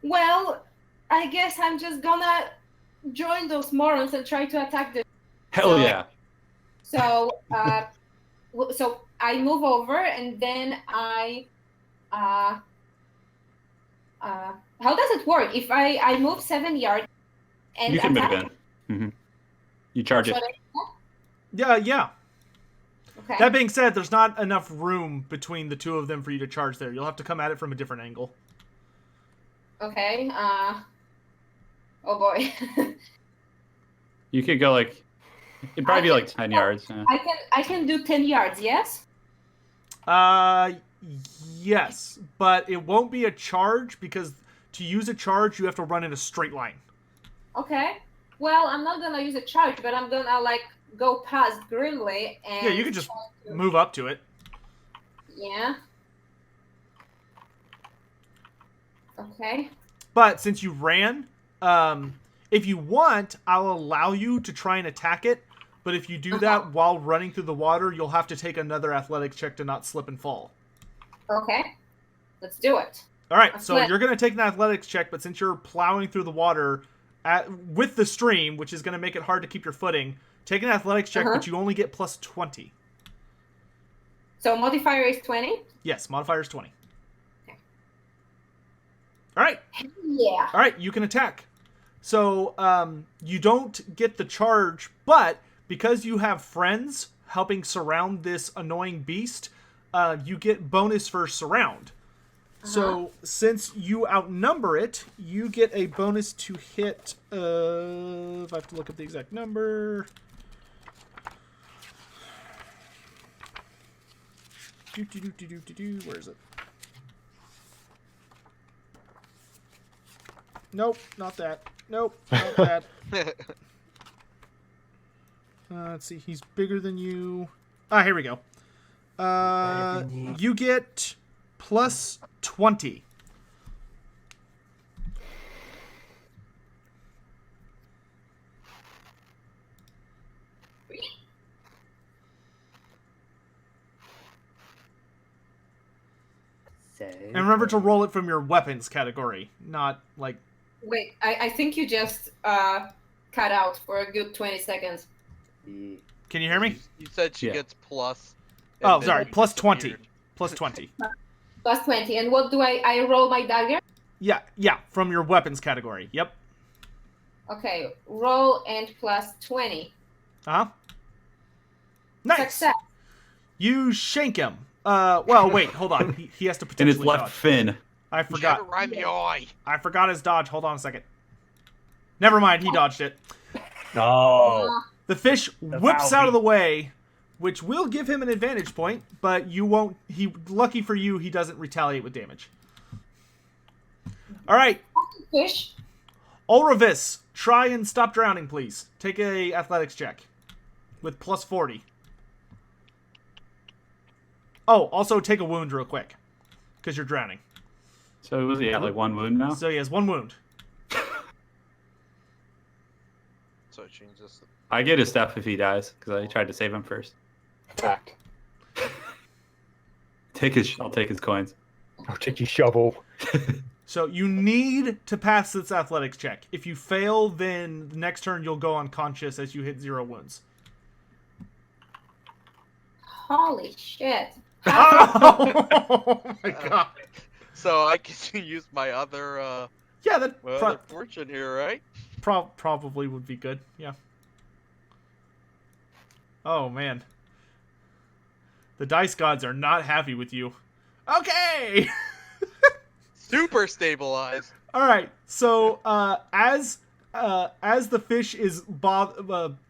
Well, I guess I'm just gonna join those morons and try to attack them. Hell yeah. So, so I move over and then I. How does it work? If I move 7 yards and You can move attack, in. Hmm. You charge it. should I- Yeah. Okay. That being said, there's not enough room between the two of them for you to charge there. You'll have to come at it from a different angle. Okay. Oh boy. You could go like, it'd probably be like 10 yards. Yeah. I can do 10 yards. Yes. Yes, but it won't be a charge because to use a charge, you have to run in a straight line. Okay. Well, I'm not gonna use a charge, but I'm gonna like go past Grimly and. Yeah, you could just move up to it. Yeah. Okay. But since you ran, if you want, I'll allow you to try and attack it. But if you do that while running through the water, you'll have to take another athletics check to not slip and fall. Okay. Let's do it. All right, so Athletic- you're going to take an athletics check, but since you're plowing through the water with the stream, which is going to make it hard to keep your footing, take an athletics check, but you only get plus 20. So modifier is 20. Yes, modifier is 20. Okay. All right. Yeah. All right, you can attack. So you don't get the charge, but because you have friends helping surround this annoying beast, you get bonus for surround. So since you outnumber it, you get a bonus to hit. If I have to look up the exact number. Where is it? Nope, not that. Nope, not that. Let's see. He's bigger than you. Ah, here we go. You get plus 20. And remember to roll it from your weapons category, not like. Wait, I think you just cut out for a good 20 seconds. Can you hear me? You said she Yeah. gets plus. Oh, and then sorry, you plus 20. disappeared. Plus 20. Plus 20. And what do I roll my dagger? Yeah, from your weapons category. Yep. Okay, roll and plus 20. Uh-huh. Nice. Success. You shank him. Well, wait, hold on. He has to In his potentially left dodge. fin. I Shatter forgot. right in the eye. I forgot his dodge. Hold on a second. Never mind, he dodged it. No. The fish whips out of the way, which will give him an advantage point, but you won't. Lucky for you, he doesn't retaliate with damage. All right, Fish. Ulravis, try and stop drowning, please. Take a athletics check with plus 40. Oh, also take a wound real quick, because you're drowning. So was he at like one wound now? So he has one wound. So it changes. I get his stuff if he dies, because I tried to save him first. Fact. I'll take his coins. I'll take your shovel. So you need to pass this athletics check. If you fail, then the next turn you'll go unconscious as you hit 0 wounds. Holy shit. Oh my god. So I can use my other Yeah, that other fortune here, right? probably would be good. Yeah. Oh man. The dice gods are not happy with you. Okay. Super stabilized. All right. So as the fish is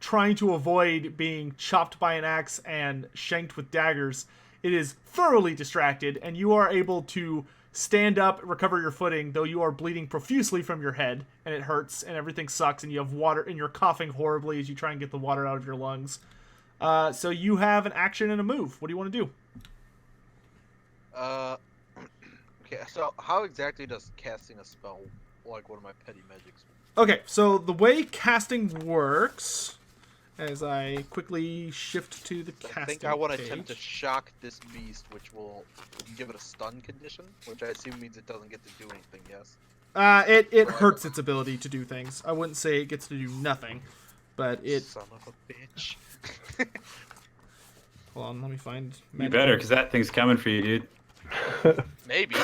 trying to avoid being chopped by an axe and shanked with daggers, it is thoroughly distracted, and you are able to stand up, recover your footing, though you are bleeding profusely from your head, and it hurts, and everything sucks, and you have water, and you're coughing horribly as you try and get the water out of your lungs. So you have an action and a move. What do you want to do? Okay, so how exactly does casting a spell, like one of my petty magics? Okay, so the way casting works, as I quickly shift to the casting I think I want to page. attempt to shock this beast, which will give it a stun condition, which I assume means it doesn't get to do anything, yes? It hurts its ability to do things. I wouldn't say it gets to do nothing, but it... Son of a bitch. Hold on, let me find... You better, because that thing's coming for you, dude. Maybe.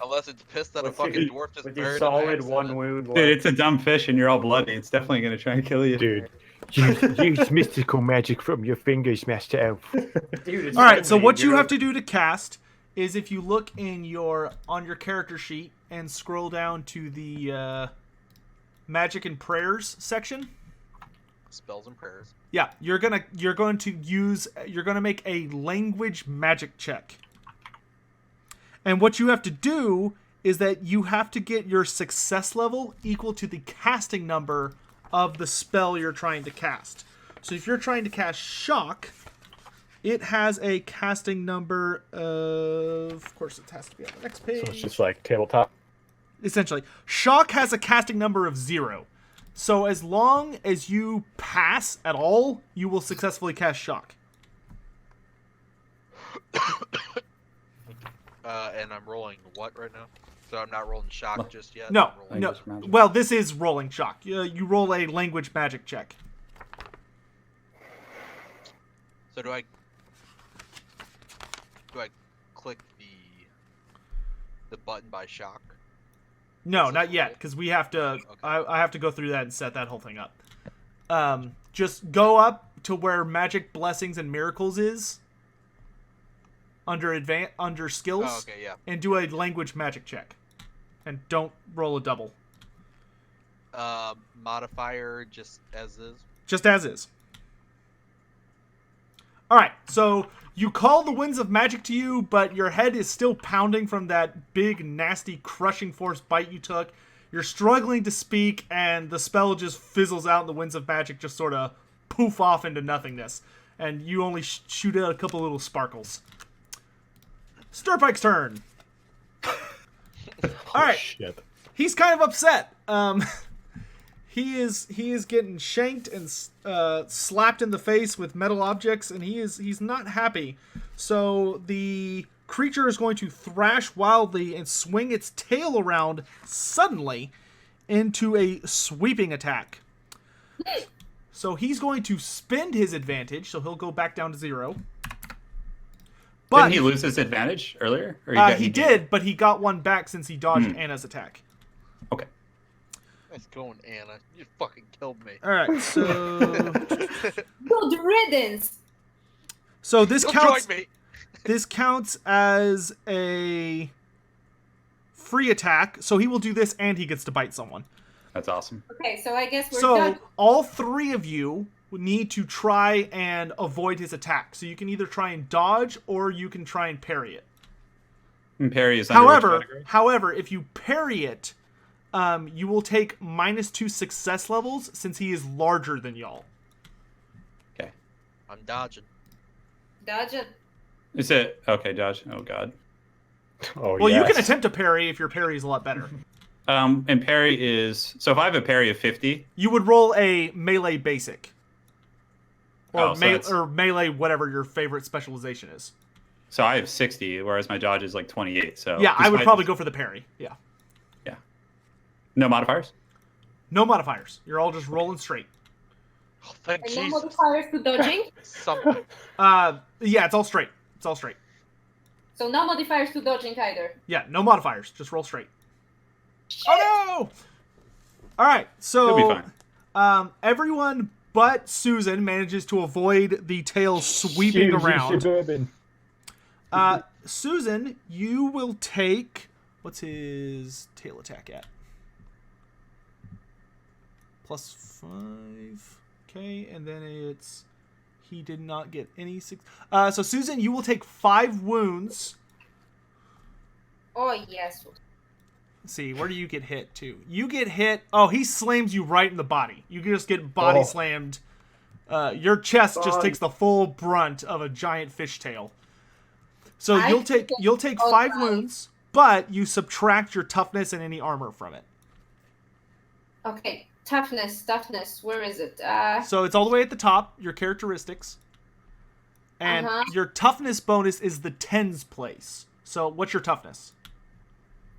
Unless it's pissed that a With your- fucking dwarf just With your buried an solid axe in one it. wound. Dude, it's a dumb fish and you're all bloody. It's definitely going to try and kill you. Dude, use mystical magic from your fingers, Master Elf. Dude, it's All right, so deadly, what you know? have to do to cast is if you look on your character sheet and scroll down to the magic and prayers section. Spells and prayers. Yeah, you're going to make a language magic check. And what you have to do is that you have to get your success level equal to the casting number of the spell you're trying to cast. So if you're trying to cast Shock, it has a casting number of course, it has to be on the next page. So it's just like tabletop. Essentially, Shock has a casting number of 0. So as long as you pass at all, you will successfully cast Shock. And I'm rolling what right now? So I'm not rolling shock just yet? No, I'm rolling- no. Language magic. Well, this is rolling Shock. You roll a language magic check. So do I click the button by shock? No, Is not this yet, roll? because we have to. Okay. I have to go through that and set that whole thing up. Just go up to where Magic Blessings and Miracles is under skills, Oh, okay, yeah. and do a language magic check, and don't roll a double. Modifier just as is. Just as is. All right, so you call the winds of magic to you, but your head is still pounding from that big, nasty, crushing force bite you took. You're struggling to speak, and the spell just fizzles out, and the winds of magic just sort of poof off into nothingness. And you only shoot out a couple little sparkles. Stirpike's turn. All right. Shit. He's kind of upset. He is getting shanked and slapped in the face with metal objects, and he's not happy. So the creature is going to thrash wildly and swing its tail around suddenly into a sweeping attack. So he's going to spend his advantage, so he'll go back down to 0. But Didn't he lose his advantage earlier? Or he did, but he got one back since he dodged Anna's attack. Okay. Nice going, Anna. You fucking killed me. All right, so Good riddance. so this Don't counts. join me. This counts as a free attack, so he will do this and he gets to bite someone. That's awesome. Okay, so I guess we're So done. all 3 of you need to try and avoid his attack. So you can either try and dodge or you can try and parry it. And Perry is under which However, category? if you parry it, you will take -2 success levels since he is larger than y'all. Okay. I'm dodging. Dodge it. Is it okay, dodge? Oh god. Oh, Well, you can yes. attempt to parry if your parry is a lot better. And parry is so if I have a parry of 50, You would roll a melee basic. Or, Oh, so it's- or melee, whatever your favorite specialization is. so I have 60, whereas my dodge is like 28. So Yeah, I would despite- probably go for the parry. Yeah. no modifiers. No modifiers. You're all just rolling straight. Oh, thank And no Jesus. modifiers to dodging. Something. Yeah, it's all straight. It's all straight. So no modifiers to dodging either. Yeah, no modifiers. Just roll straight. Oh no! All right, so You'll be fine. everyone but Susan manages to avoid the tail sweeping Huge around. suburban. Susan, you will take what's his tail attack at? +5. Okay, and then it's he did not get any 6. So Susan, you will take 5 wounds. Oh yes. Let's see, where do you get hit too? You get hit. Oh, he slams you right in the body. You just get body slammed. Your chest just takes the full brunt of a giant fishtail. So I you'll think take all 5 right. wounds, but you subtract your toughness and any armor from it. Okay, toughness. Where is it? So it's all the way at the top, your characteristics. And your toughness bonus is the tens place. So what's your toughness?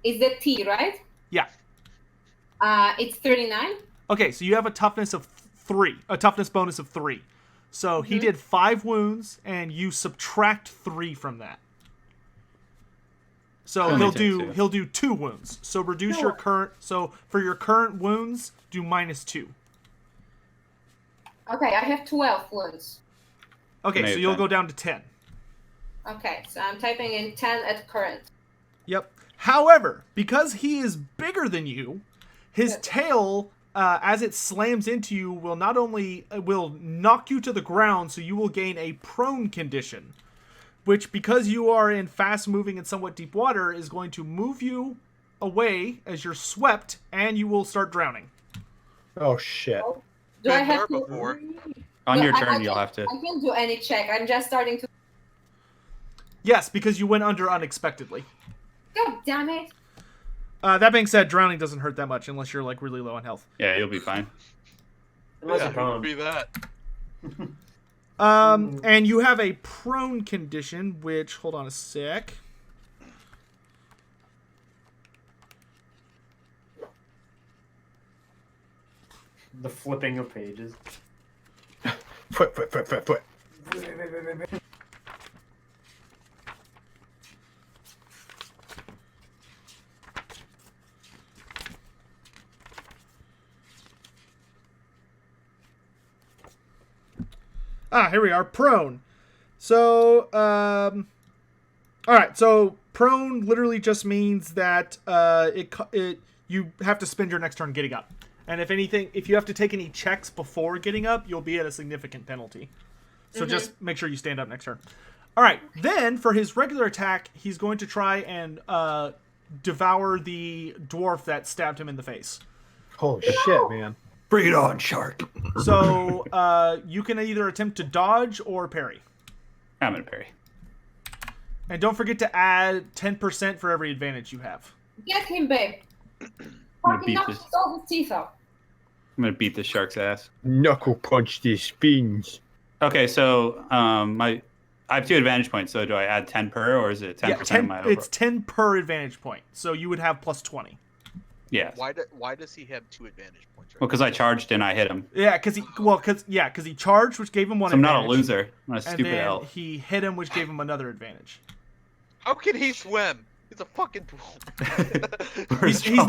Is the T, right? Yeah. It's 39. Okay, so you have a toughness of 3, a toughness bonus of 3. So he did 5 wounds, and you subtract 3 from that. So he'll do 2 wounds. So reduce your current. So for your current wounds, do -2. Okay, I have 12 wounds. Okay, Maybe so you'll 10. go down to 10. Okay, so I'm typing in 10 at current. Yep. However, because he is bigger than you, his tail, as it slams into you, will not only will knock you to the ground, so you will gain a prone condition, which, because you are in fast-moving and somewhat deep water, is going to move you away as you're swept, and you will start drowning. Oh shit. Do I Been have there to? before. On No, your I turn, you'll can't- have to. I can't do any check. I'm just starting to. Yes, because you went under unexpectedly. God damn it! That being said, drowning doesn't hurt that much unless you're like really low on health. Yeah, you'll be fine. Unless Yeah, you're who would prone. be that? And you have a prone condition, which, hold on a sec. The flipping of pages. Foot. Here we are, prone. So, all right. So prone literally just means that you have to spend your next turn getting up, and if you have to take any checks before getting up, you'll be at a significant penalty. So just make sure you stand up next turn. All right. Then for his regular attack, he's going to try and devour the dwarf that stabbed him in the face. Holy shit, man. Bring it on, shark. So you can either attempt to dodge or parry. I'm gonna parry. And don't forget to add 10% for every advantage you have. Get him, babe. gonna Fucking beat knock this. all the teeth out. I'm gonna beat the shark's ass. Knuckle punch these fiends. Okay, so I have 2 advantage points. So do I add 10 per, or is it 10% of my overall? It's 10 per advantage point. So you would have plus 20. Yeah. Why does he have 2 advantage points? Well, because I charged and I hit him. Yeah, because he charged, which gave him one So I'm advantage. not a loser. I'm a And stupid then elf. he hit him, which gave him another advantage. How can he swim? He's a fucking dwarf. We're He's strong.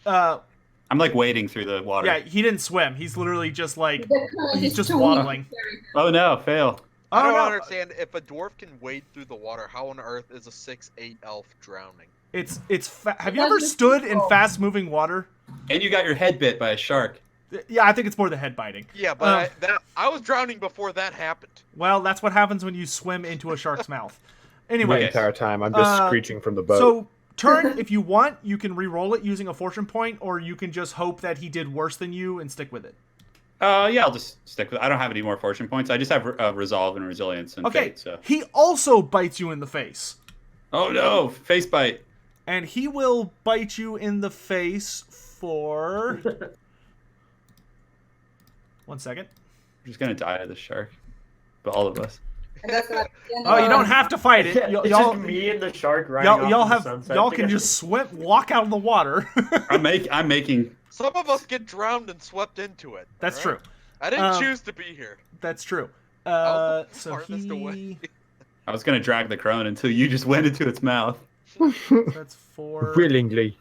not. I'm like wading through the water. Yeah, he didn't swim. He's literally just like. The current He's is just too waddling. weak. Oh no, fail. I Oh don't no! understand. If a dwarf can wade through the water, how on earth is a 6'8" elf drowning? Have you ever stood in fast-moving water? And you got your head bit by a shark. Yeah, I think it's more the head biting. Yeah, but I was drowning before that happened. Well, that's what happens when you swim into a shark's mouth. The Anyway, entire time, I'm just screeching from the boat. so turn, if you want, you can re-roll it using a fortune point, or you can just hope that he did worse than you and stick with it. Yeah, I'll just stick with. I don't have any more fortune points. I just have resolve and resilience and Okay, fate. So. he also bites you in the face. Oh no, face bite. And he will bite you in the face for... 1 second. We're just gonna die to the shark, but all of us. And that's not the end Oh, of you don't have to fight it. It's Y'all, just me and the shark riding off y'all in the have sunset y'all can together. just swim, walk out of the water. I'm making. Some of us get drowned and swept into it. That's alright? true. I didn't choose to be here. That's true. I'll put the So farthest away. I was gonna drag the crone until you just went into its mouth. That's 4. Willingly.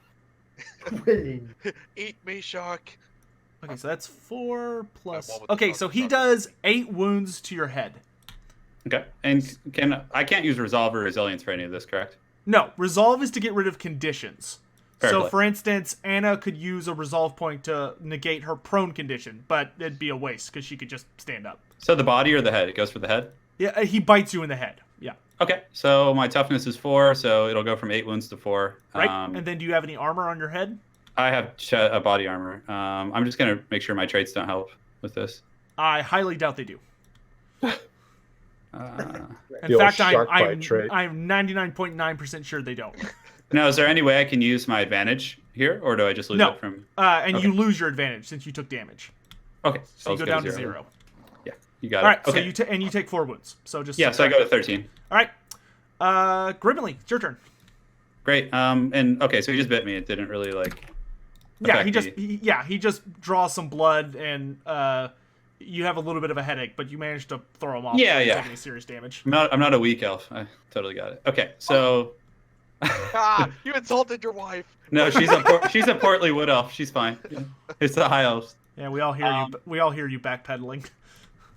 Willing. Eat me, shark. Okay, so that's 4 plus. one with the Okay, shark so he shark. does 8 wounds to your head. Okay, and I can't use resolve or resilience for any of this, correct? No, resolve is to get rid of conditions. Fair So, play. for instance, Anna could use a resolve point to negate her prone condition, but it'd be a waste because she could just stand up. So the body or the head? It goes for the head. Yeah, he bites you in the head. Yeah. Okay, so my toughness is 4, so it'll go from 8 wounds to 4. Right. And then do you have any armor on your head? I have a body armor. I'm just gonna make sure my traits don't help with this. I highly doubt they do. In fact, shark bite trait. I'm 99.9% sure they don't. Now, is there any way I can use my advantage here, or do I just lose No. it from? And Okay. you lose your advantage since you took damage. Okay, So you let's go down to 0. Yeah, you got All it. right, Okay. so you take 4 wounds. So just Yeah, so I go to 13. All right. Grimly, it's your turn. Great. And okay, so he just bit me. It didn't really like. Yeah, affect he me. he just draws some blood, and you have a little bit of a headache, but you managed to throw him off. Yeah, without yeah. taking any serious damage. I'm not a weak elf. I totally got it. Okay, so You insulted your wife. no, she's a portly wood elf. She's fine. It's the high elves. Yeah, we all hear you. We all hear you backpedaling.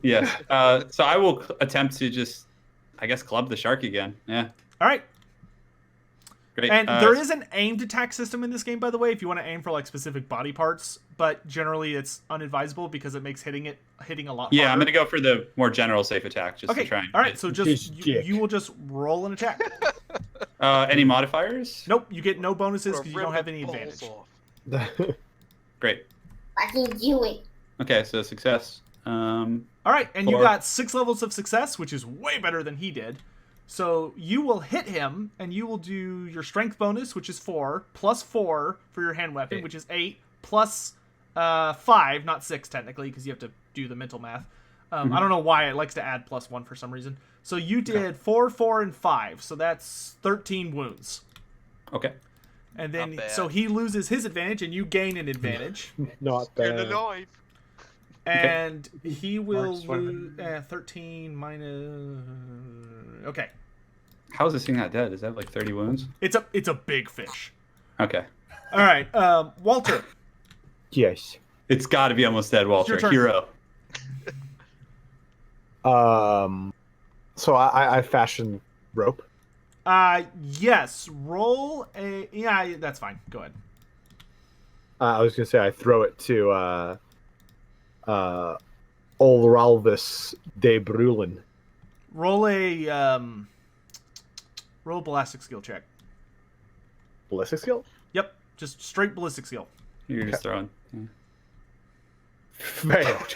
Yes. So I will attempt to just, I guess, club the shark again. Yeah. All right. Great. And there is an aimed attack system in this game, by the way, if you want to aim for like specific body parts, but generally it's unadvisable because it makes hitting a lot harder. Yeah, I'm gonna go for the more general safe attack just Okay. to try and. All right. So just dick. you will just roll an attack. Any modifiers? Nope. You get no bonuses Or because you don't rip have the any balls advantage. off. Great. Fucking do it. Okay, so success. All right, and you 4. got 6 levels of success, which is way better than he did. So you will hit him, and you will do your strength bonus, which is 4, plus 4 for your hand weapon, which is 8, plus 5, not 6 technically, because you have to do the mental math. I don't know why it likes to add plus 1 for some reason. So you did 4, 4, and 5, so that's 13 wounds. Okay. And then, Not bad. so he loses his advantage, and you gain an advantage. Not And a bad. knife. And he will Mark's weapon. lose 13 minus. Okay, How is this thing not dead? Is that like 30 wounds? it's a big fish. Okay. All right, Walter. Yes. It's got to be almost dead, Walter. your turn. Hero. So I fashion rope. Yes. Roll a. Yeah, that's fine. Go ahead. I was gonna say I throw it to Olralvis de Brulin. Roll a ballistic skill check. Ballistic skill? Yep, just straight ballistic skill. You're just throwing. Failed.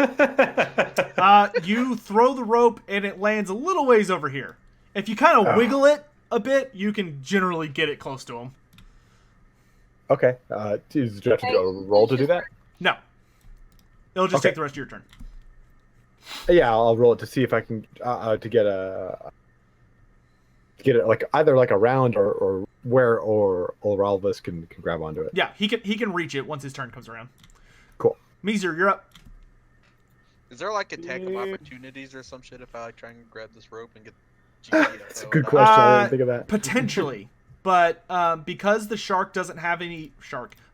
You throw the rope and it lands a little ways over here. If you kind of wiggle it a bit, you can generally get it close to him. Okay. Do I have to do a roll to do that? No, it'll just Okay. take the rest of your turn. Yeah, I'll roll it to see if I can to get it like either like around or where or Olralvis can grab onto it. Yeah, he can reach it once his turn comes around. Cool. Meezer, you're up. Is there like attack of opportunities or some shit if I like try and grab this rope and get GTFO? That's a good question. I Uh, didn't think of that. Potentially, but because the shark doesn't have any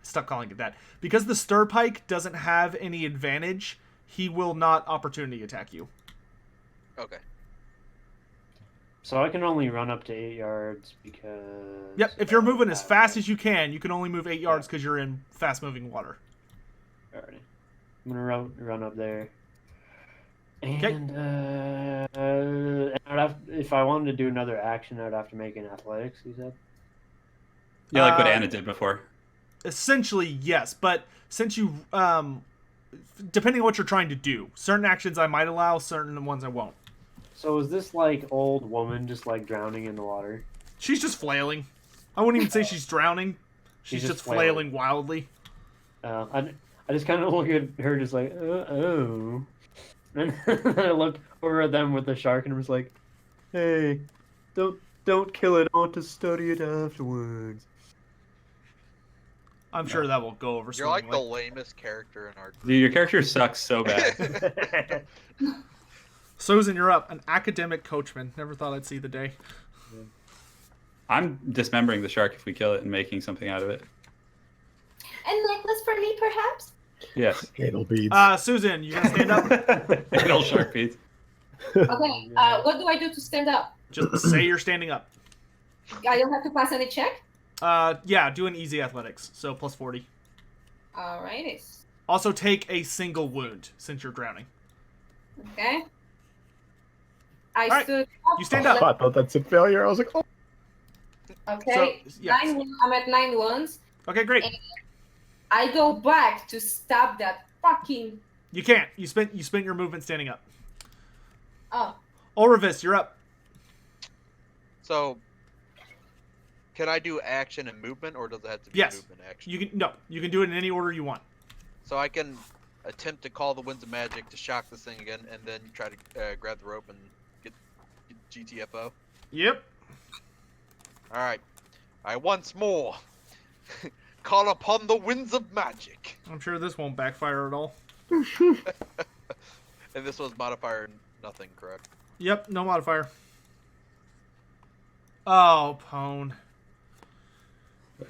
stop calling it that. Because the Stirpike doesn't have any advantage, he will not opportunity attack you. Okay. So I can only run up to 8 yards because. Yep, if you're moving as fast as you can only move 8 yards because you're in fast-moving water. Alrighty. I'm gonna run up there. Okay. And if I wanted to do another action, I'd have to make an athletics. You said. Yeah, like what Anna did before. Essentially, yes, but since you, depending on what you're trying to do, certain actions I might allow, certain ones I won't. So is this like old woman just like drowning in the water? She's just flailing. I wouldn't even say she's drowning. She's She's just just flailing wildly. I just kind of look at her, just like, oh. And then I look over at them with the shark, and I'm just like, hey, don't kill it. I want to study it afterwards. I'm sure that will go over You're like the swimmingly. lamest character in our group. Dude, your character sucks so bad. Susan, you're up. An academic coachman. Never thought I'd see the day. I'm dismembering the shark if we kill it and making something out of it. And necklace for me, perhaps? Yes. Anal beads. Susan, you gonna stand up? Anal shark beads. Okay, what do I do to stand up? Just say you're standing up. I don't have to pass any check? Yeah, do an easy athletics. So plus 40. Alrighty. Also take a single wound since you're drowning. Okay. I Alright, stood up. you stand I up. thought that's a failure. I was like, oh. Okay. So, yes. I'm at 9 wounds. Okay, great. I go back to stab that fucking. You can't. You spent your movement standing up. Oh. Ulrivis, you're up. So, can I do action and movement, or does it have to be Yes. movement action? You can do it in any order you want. So I can attempt to call the winds of magic to shock this thing again, and then try to grab the rope and get GTFO. Yep. All right. I once more call upon the winds of magic. I'm sure this won't backfire at all. And this was modifier nothing, correct? Yep, no modifier. Oh, Pone.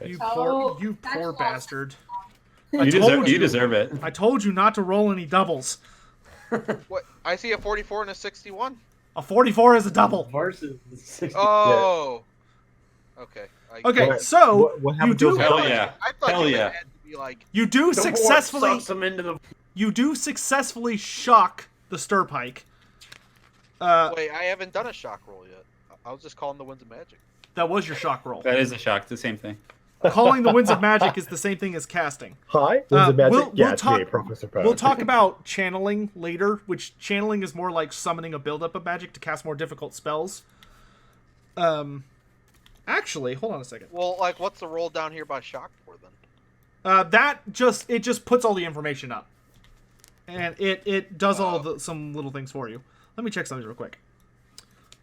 You Oh, poor that's awesome. bastard. You deserve it. I told you not to roll any doubles. What? I see a 44 and a 61. A 44 is a double. Versus 60. Oh. Okay. Okay, What- so what you happened do to Hell yeah. I thought Hell you yeah. had to be like. you do The ward successfully sucks him into the. you do successfully shock the Stirpike. Wait, I haven't done a shock roll yet. I was just calling the winds of magic. That was your shock roll. That is a shock. It's the same thing. Calling the winds of magic is the same thing as casting. Hi, Winds of Magic. we'll Yeah, talk- it's me, Professor Poe. We'll talk about channeling later, which channeling is more like summoning a buildup of magic to cast more difficult spells. Actually, hold on a second. Well, like, what's the roll down here by shock for then? That just puts all the information up, and it does some little things for you. Let me check something real quick.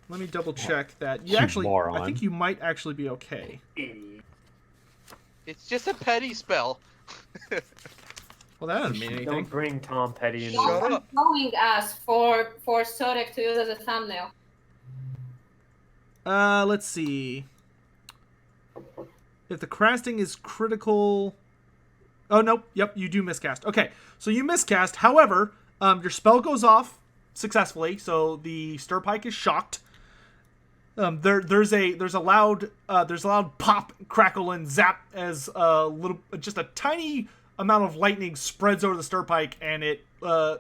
Let me double check that you You actually. I moron. think you might actually be okay. It's just a petty spell. Well, that doesn't mean anything. Don't bring Tom Petty into Shut this. up. Showing us for Sotek to use as a thumbnail. Let's see. If the casting is critical. Oh nope. Yep, you do miscast. Okay, so you miscast. However, your spell goes off successfully, so the Stirpike is shocked. There's a loud pop, crackle, and zap as just a tiny amount of lightning spreads over the Stirpike, and it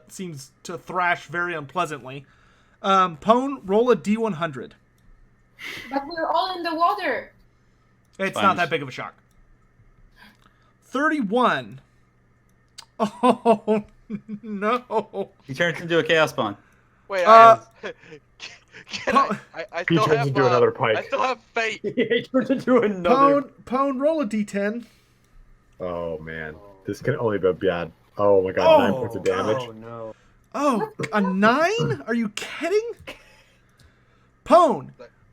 seems to thrash very unpleasantly. Pone, roll a D100. But we're all in the water. It's Fine. not that big of a shock. 31. Oh no! He turns into a chaos spawn. Wait, Uh, can I He still turns have into another pike. I still have fate. He turns into another. Pone, roll a D10. Oh man, this can only be bad. Oh my god, 9 points of damage. Oh no. Oh, a 9? Are you kidding? Pone,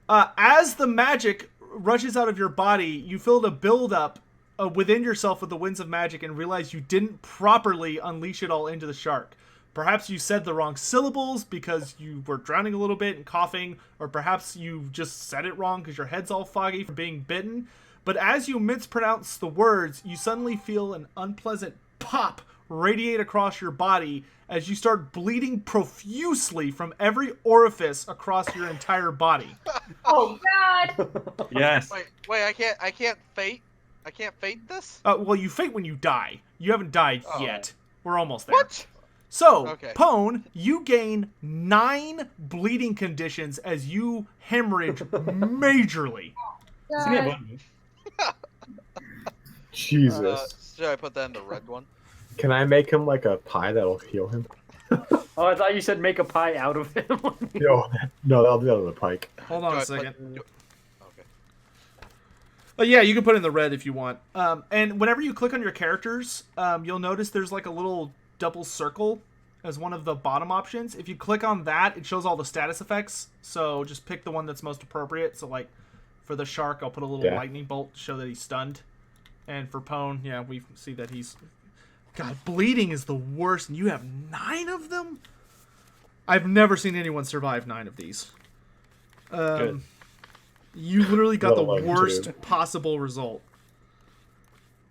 as the magic rushes out of your body, you feel the buildup within yourself with the winds of magic and realize you didn't properly unleash it all into the shark. Perhaps you said the wrong syllables because you were drowning a little bit and coughing, or perhaps you just said it wrong because your head's all foggy from being bitten. But as you mispronounce the words, you suddenly feel an unpleasant pop radiate across your body as you start bleeding profusely from every orifice across your entire body. Oh God! Yes. Wait, I can't fate. I can't fate this. Well, you fate when you die. You haven't died Oh. yet. We're almost there. What? So, Okay. Pone, you gain 9 bleeding conditions as you hemorrhage majorly. God. Jesus. Should I put that in the red one? Can I make him like a pie that'll heal him? Oh, I thought you said make a pie out of him. No, that'll do that with a pike. Hold on Do a I put- second. Okay. Yeah, you can put it in the red if you want. And whenever you click on your characters, you'll notice there's like a little double circle as one of the bottom options. If you click on that, it shows all the status effects. So just pick the one that's most appropriate. So like for the shark, I'll put a little lightning bolt to show that he's stunned. And for Pone, yeah, we see that he's... God, bleeding is the worst, and you have 9 of them? I've never seen anyone survive 9 of these. Good. You literally got the Let alone worst 2. possible result.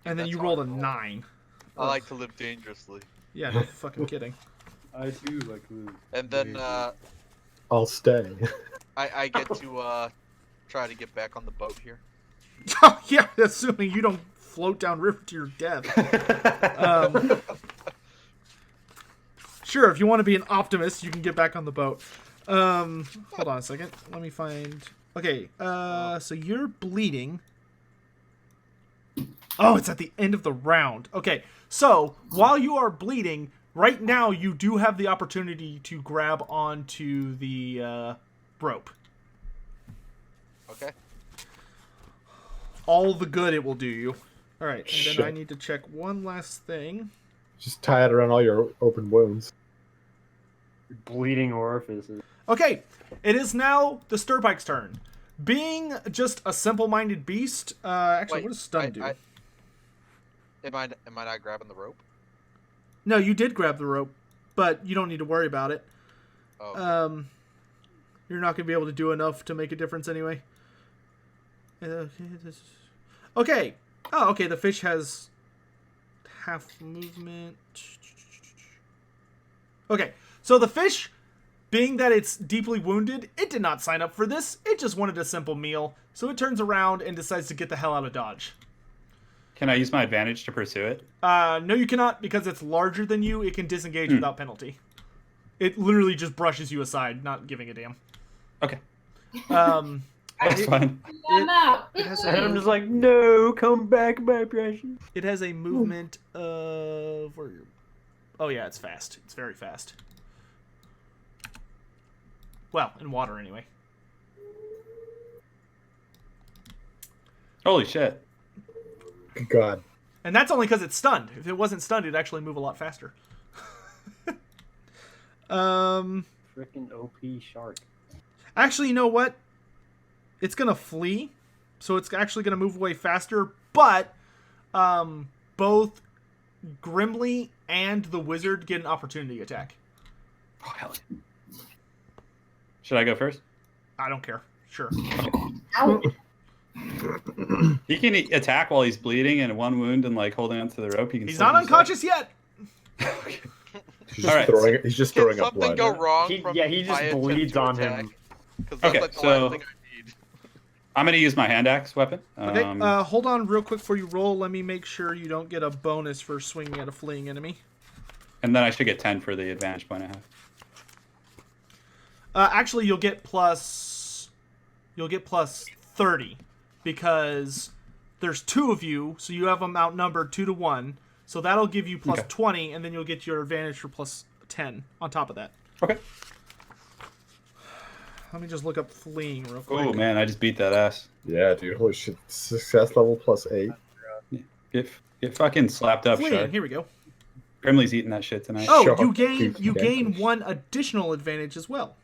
And then That's you rolled a horrible. 9. I like to live dangerously. Yeah, no fucking kidding. I do like to. And then I'll stay. I get to try to get back on the boat here. Yeah, assuming you don't float down river to your death. Sure, if you want to be an optimist, you can get back on the boat. Hold on a second. Let me find... Okay, so you're bleeding. Oh, it's at the end of the round. Okay, so while you are bleeding, right now you do have the opportunity to grab onto the rope. Okay. All the good it will do you. All right, and then Shit. I need to check one last thing. Just tie it around all your open wounds. Bleeding orifices. Okay, it is now the Stirpike's turn. Being just a simple-minded beast, actually, Wait, what does stun do? Am I not grabbing the rope? No, you did grab the rope, but you don't need to worry about it. Oh. You're not going to be able to do enough to make a difference anyway. Okay. Oh, okay, the fish has half movement. Okay, so the fish, being that it's deeply wounded, it did not sign up for this. It just wanted a simple meal. So it turns around and decides to get the hell out of Dodge. Can I use my advantage to pursue it? No, you cannot, because it's larger than you. It can disengage without penalty. It literally just brushes you aside, not giving a damn. Okay. That's fine. I'm out. It has And I'm a, just like, no, come back, my precious. it has a movement of... Where you're, oh, yeah, it's fast. It's very fast. Well, in water, anyway. Holy shit. God. And that's only because it's stunned. If it wasn't stunned, it'd actually move a lot faster. Freaking OP shark. Actually, you know what? It's going to flee, so it's actually going to move away faster, but both Grimly and the wizard get an opportunity attack. Oh, hell yeah. Should I go first? I don't care. Sure. Ow. He can attack while he's bleeding and one wound and like holding onto the rope. He can He's still not do stuff. unconscious yet. He's just All right. he's just Can throwing up something blood. go wrong? He from just my attempt bleeds to on attack? him. 'Cause that's Okay, like the so- last thing I need. I'm going to use my hand axe weapon. Okay, hold on real quick before you roll. Let me make sure you don't get a bonus for swinging at a fleeing enemy. And then I should get 10 for the advantage point I have. Actually, you'll get plus 30 because there's two of you, so you have them outnumbered 2-1. So that'll give you plus Okay. 20, and then you'll get your advantage for plus 10 on top of that. Okay. Let me just look up fleeing real quick. Oh, man, I just beat that ass. Yeah, dude. Holy shit. Success level +8. Get fucking slapped up, Fleeing, Shark. here we go. Grimly's eating that shit tonight. Oh, Shark you gain keeps damage. one additional advantage as well.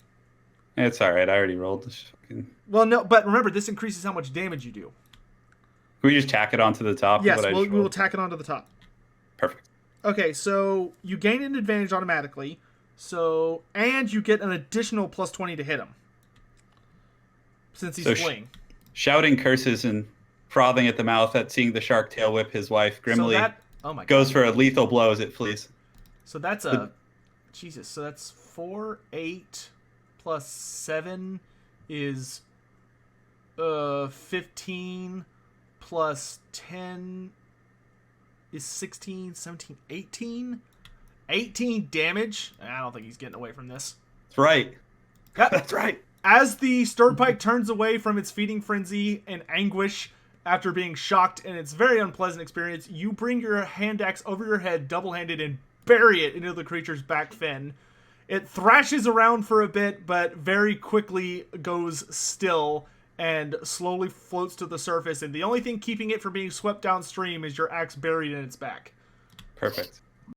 It's alright, I already rolled this fucking... Well, no, but remember, this increases how much damage you do. Can we just tack it onto the top? of Yes, what I just we will rolled? tack it onto the top. Perfect. Okay, so you gain an advantage automatically. So, and you get an additional plus 20 to hit him. Since he's So fleeing. Shouting curses and frothing at the mouth at seeing the shark tail whip his wife, Grimly So that, oh my goes God. for a lethal blow as it flees. So that's a, Jesus, so that's 4, 8, plus 7 is 15, plus 10 is 16, 17, 18? 18 damage? I don't think he's getting away from this. That's right. Yep. That's right. As the Stirpike turns away from its feeding frenzy and anguish after being shocked in its very unpleasant experience, you bring your hand axe over your head double-handed and bury it into the creature's back fin. It thrashes around for a bit, but very quickly goes still and slowly floats to the surface, and the only thing keeping it from being swept downstream is your axe buried in its back. Perfect.